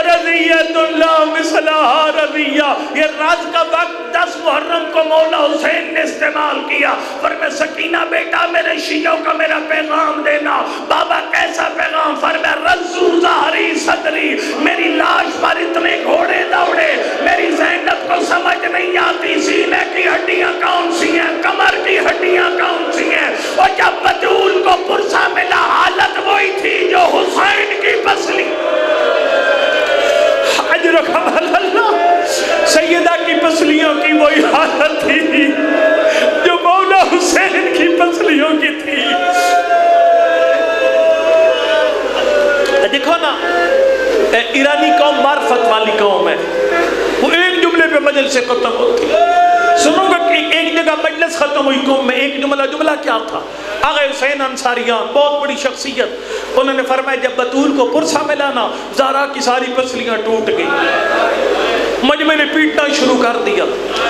رضیت اللہ مثلہا رضیہ۔ یہ رز کا وقت 10 محرم کو مولا حسین نے استعمال کیا۔ فرمایا سکینہ بیٹا میرے شیعوں کا میرا پیغام دینا۔ بابا کیسا پیغام؟ فرمایا رزو ظہری صدری، میری لاش پر اتنے گھوڑے دوڑے، میری زینب کو سمجھ نہیں آتی سینے کی ہڈیاں کون سی ہیں، کمر کی ہڈیاں کون سی ہیں۔ اور جب بطول کو پرسا ملا، حالت وہی تھی جو حسین کی پسلی۔ اجرکم اللہ، سیدہ کی پسلیوں کی وہی حالت تھی جو مولا حسین کی پسلیوں کی تھی۔ دیکھو نا، ایرانی قوم معرفت والی قوم ہے، وہ ایک جملے پہ مجلس سے ختم ہوتی ہے۔ سنو گا کہ ایک جگہ مجلس ختم ہوئی قوم میں، ایک جملہ کیا تھا؟ آغا حسین انصاریان بہت بڑی شخصیت، انہوں نے فرمایا جب بطول کو پرسا ملا نا، زہرا کی ساری پسلیاں ٹوٹ گئی۔ مجمع نے پیٹنا شروع کر دیا،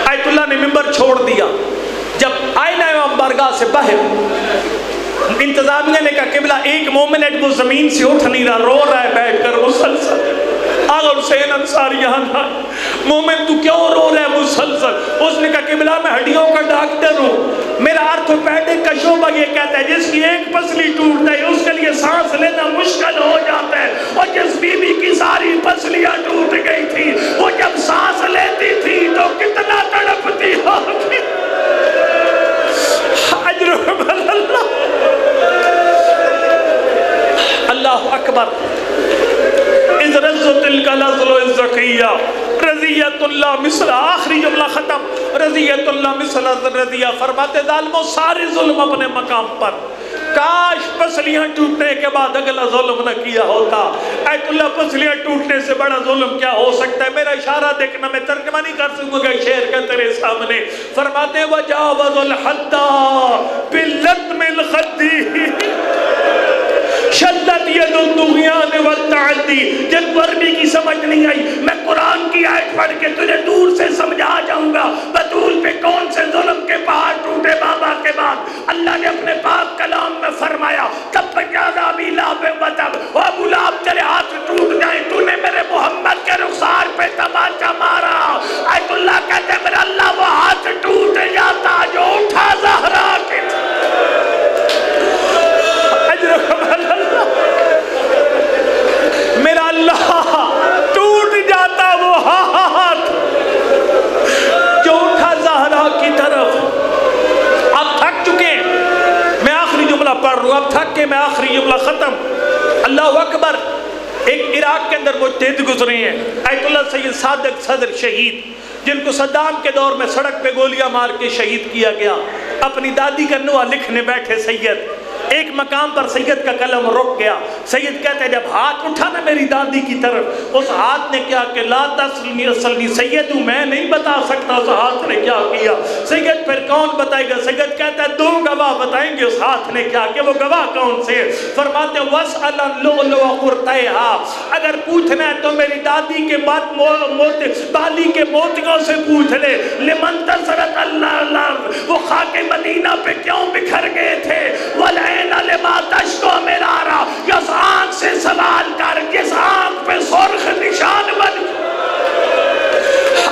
آیت اللہ نے منبر چھوڑ دیا۔ جب آئے نا امام بارگاہ سے باہر، انتظامیہ نے کہا قبلہ ایک مومن ہے وہ زمین سے اٹھ نہیں رہا، رو رہا ہے بیٹھ کر مسلسل۔ آغا حسین انصاریان مومن تو کیوں رو رہا ہے مسلسل؟ اس نے کہا قبلہ میں ہڈیوں کا ڈاکٹر ہوں، میرا آرتھوپیڈک کا شعبہ یہ کہتا ہے جس کی ایک پسلی ٹوٹ جائے اس کے لیے سانس لینا مشکل ہو جاتا ہے۔ اور جس بی بی کی ساری پسلیاں ٹوٹ گئی تھی، وہ جب سانس لیتی تھی تو کتنا تڑپتی ہوگی۔ اجرکم اللہ، اللہ اکبر۔ اذ رزت تلک لزل الزکیہ رضیت اللہ مثل، آخری جملہ ختم، رضیت اللہ مثل رضیہ۔ فرماتے ظالموں سارے ظلم اپنے مقام پر، کاش پسلیاں ٹوٹنے کے بعد اگلا ظلم نہ کیا ہوتا۔ ایت اللہ پسلیاں ٹوٹنے سے بڑا ظلم کیا ہو سکتا ہے؟ میرا اشارہ دیکھنا، میں ترجمہ نہیں کر سکوں گا شعر کا تیرے سامنے۔ فرماتے وجاوز الحد باللطم الخدی شدت ید الطغیان والتعدی۔ جن کو عربی کی سمجھ نہیں آئی، میں قرآن کی آیت پڑھ کے تجھے دور سے سمجھا جاؤں گا بطول پہ کون سے ظلم کے پہاڑ ٹوٹے بابا کے بعد۔ اللہ نے اپنے پاک کلام میں فرمایا تب عذابی لہب وتب، وہ ابو لہب تیرے ہاتھ ٹوٹ جائیں، تو نے میرے محمد کے رخسار پہ تماچا مارا۔ آیت اللہ کہتے ہیں میرا اللہ وہ ہاتھ ٹوٹ جاتا جو اٹھا زہرا کے۔ میرا اللہ ٹوٹ جاتا وہ ہاتھ واقعے میں آخری جملہ ختم. اللہ اکبر. ایک عراق کے اندر مجتہد گزرے ہیں آیت اللہ سید صادق صدر شہید، جن کو صدام کے دور میں سڑک پہ گولیاں مار کے شہید کیا گیا. اپنی دادی کا نوحہ لکھنے بیٹھے سید. ایک مقام پر سید کا قلم رک گیا. سید کہتے ہیں جب ہاتھ اٹھا نا میری دادی کی طرف، اس ہاتھ نے کیا کہ لا تسلنی اصلنی سید ہوں، میں نہیں بتا سکتا اس ہاتھ نے کیا کیا. سید پھر کون بتائے گا؟ سید کہتا ہے دو گواہ بتائیں گے اس ہاتھ نے کیا کیا. وہ گواہ کون سے؟ فرماتے ہیں وَاسْأَلَ اللُّؤْلُؤَ قُرْطَيْهَا، اگر پوچھنا ہے تو میری دادی کے بالی کے موتیوں سے پوچھ لے. لمن تَصَرَتْ اللَّهِ، وہ خاک مدینہ پہ کیوں بکھر گئے تھے؟ لما تشکو مرارا، جس آنکھ سے سوال کر، جس آنکھ پہ سرخ نشان بن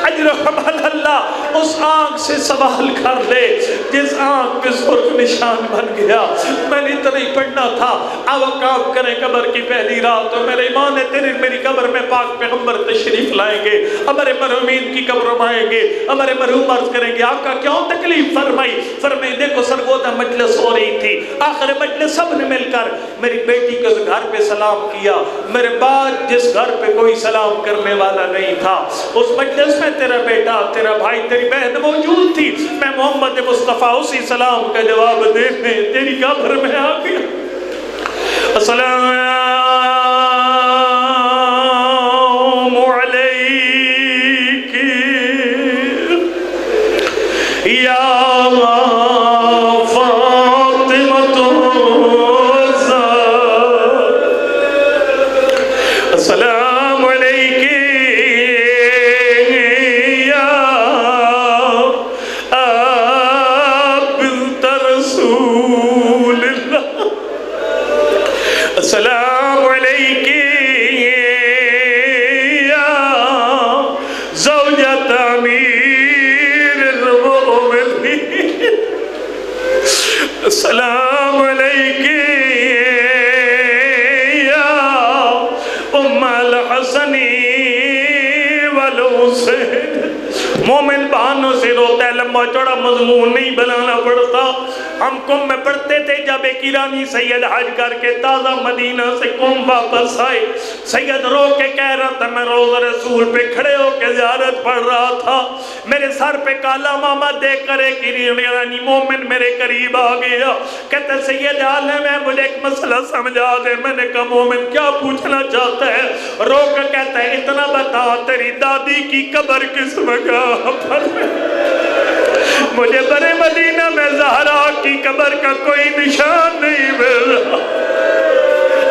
اجرحم اللہ، اس آنکھ سے سوال کر لے جس آنکھ پہ سرخ نشان بن گیا. میں نے اتنا ہی پڑھنا تھا. اب کام کریں قبر کی پہلی رات تو میرے ایمان ہے تیری میری قبر میں پاک پیغمبر تشریف لائیں گے، ہمارے مرحومین کی قبر آئیں گے، ہمارے مرحوم عرض کریں گے آقا کیوں تکلیف فرمائی؟ فرمائی دیکھو سرگودا مجلس ہو رہی تھی، آخر مجلس سب نے مل کر میری بیٹی کے گھر پہ سلام کیا. میرے بعد جس گھر پہ کوئی سلام کرنے والا نہیں تھا اس مجلس میں تیرا بیٹا، تیرا بھائی، تیری بہن موجود تھی. میں محمد مصطفیٰ اسی سلام کا جواب دینے تیری قبر میں آ گیا. السلام علیک یا فاطمۃ الزہرا، السلام علیک یا بنت رسول اللہ، السلام علیک یا زوجۃ امیر المؤمنین، السلام علیک یا ام الحسن والحسین. مومن بہانوں سے روتا ہے، لمبا چوڑا مضمون نہیں بنانا پڑتا. ہم قم میں پڑھتے تھے جب ایک ایرانی سید حج کر کے تازہ مدینہ سے قم واپس آئے، سید رو کے کہہ رہا تھا میں روضہ رسول پہ کھڑے ہو کے زیارت پڑھ رہا تھا، میرے سر پہ کالا ماما دیکھ کر ایک ایرانی مومن میرے قریب آ گیا. کہتا سید عالم ہے مجھے ایک مسئلہ سمجھا دے. میں نے کہا مومن کیا پوچھنا چاہتا ہے؟ رو کے کہتا ہے اتنا بتا تیری دادی کی قبر کس مقام پر؟ مجھے برے مدینہ میں زہرا کی قبر کا کوئی نشان نہیں مل رہا.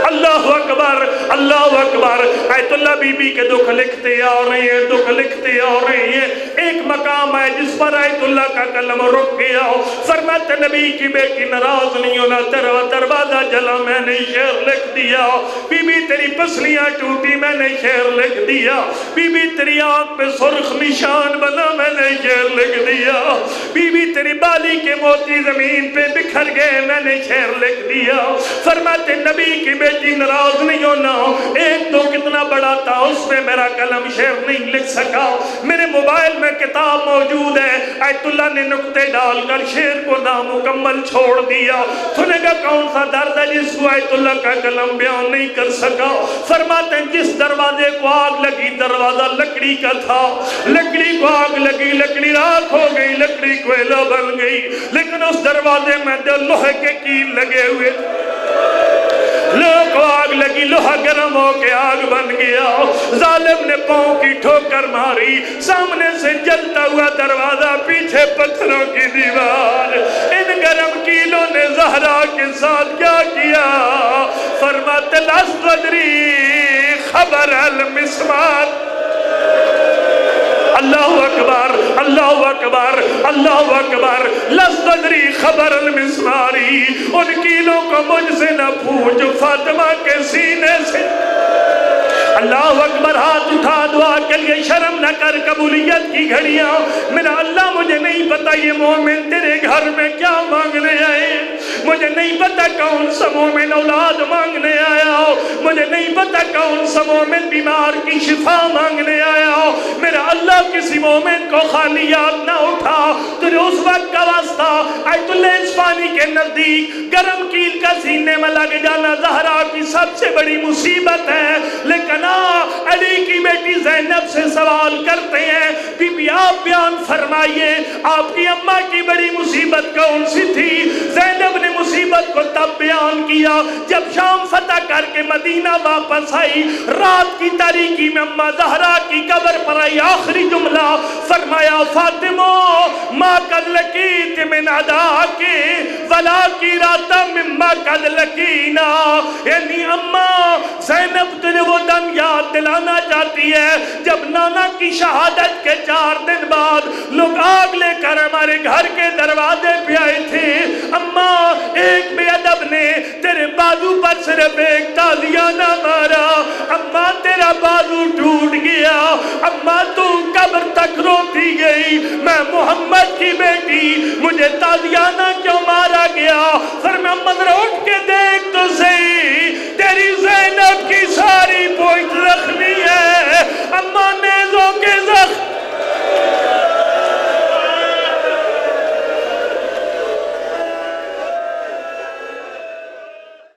اللہ اکبر، اللہ اکبر. آیت اللہ بی بی کے دکھ لکھتے آ رہے ہیں، دکھ لکھتے آ رہے ہیں. ایک مقام ہے جس پر آیت اللہ کا قلم رک گیا. فرماتے نبی کی بیٹی ناراض نہیں ہونا، تیرا دروازہ جلا میں نے شعر لکھ دیا. بی بی تیری پسلیاں ٹوٹی میں نے شعر لکھ دیا. بی بی تیری آنکھ پہ سرخ نشان بنا میں نے شعر لکھ دیا. بی بی تیری بالی کے موتی زمین پہ بکھر گئے میں نے شعر لکھ دیا. فرماتے نبی کی بیٹی ناراض نہیں ہونا، ایک تو کتنا بڑا تھا اس پہ میرا قلم شعر نہیں لکھ سکا. میرے موبائل میں کتاب موجود ہے، آیت اللہ نے نقطے ڈال کر شعر کو نامکمل چھوڑ دیا. سنے گا کون سا درد ہے جس کو آیت اللہ کا قلم بیان نہیں کر سکا. فرماتے ہیں جس دروازے کو آگ لگی دروازہ لکڑی کا تھا، لکڑی کو آگ لگی، لکڑی راکھ ہو گئی، لکڑی کوئلہ بن گئی، لیکن اس دروازے میں جو لوہے کے کیل لگے ہوئے، لوہے کو آگ لگی، لوہا گرم ہو کے آگ بن گیا. ظالم نے پاؤں کی ٹھوکر ماری، سامنے سے جلتا ہوا دروازہ، پیچھے پتھروں کی دیوار. ان گرم کیلوں نے زہرا کے ساتھ کیا کیا؟ فرماتے لست ادری خبر المسمار. اللہ اکبر، اللہ اکبر، اللہ اکبر. لست ادری خبر المسماری. ان کیلوں کو مجھ سے نہ پوچھ، فاطمہ کے سینے سے. اللہ اکبر. ہاتھ اٹھا دعا کے لیے، شرم نہ کر قبولیت کی گھڑیاں. میرا اللہ مجھے نہیں پتا یہ مومن تیرے گھر میں کیا مانگنے آئے. مجھے نہیں پتا کون سا مومن اولاد مانگنے آیا ہو، مجھے نہیں پتا کون سا مومن بیمار کی شفا مانگنے آیا ہو، میرا اللہ کسی مومن کو خالی یاد نہ اٹھا۔ تجھے اس وقت کا واسطہ آیت اللہ اسفانی کے نزدیک گرم کیل کا سینے میں لگ جانا زہرا کی سب سے بڑی مصیبت ہے، لیکن علی کی بیٹی زینب سے سوال کرتے ہیں، بی بی آپ بیان فرمائیے آپ کی اماں کی بڑی مصیبت کون سی تھی؟ زینب نے مصیبت کو تب بیان کیا جب شام فتح کر کے مدینہ واپس آئی، رات کی تاریکی میں اماں زہرا کی قبر پر آئی، آخری جملہ فرمایا فاطمہ ما قد لکیت من عداکی ولا کی راتا مما قد لکینا، یعنی اماں زینب تجھے وہ دن یاد دلانا چاہتی ہے جب نانا کی شہادت کے 4 دن بعد لوگ آگ لے کر ہمارے گھر کے دروازے پہ آئے تھے، اماں ایک بے ادب نے تیرے بازو پر صرف ایک تازیانہ مارا، اماں تیرا بازو ٹوٹ گیا، اماں تو قبر تک روتی گئی، میں محمد کی بیٹی، مجھے تازیانہ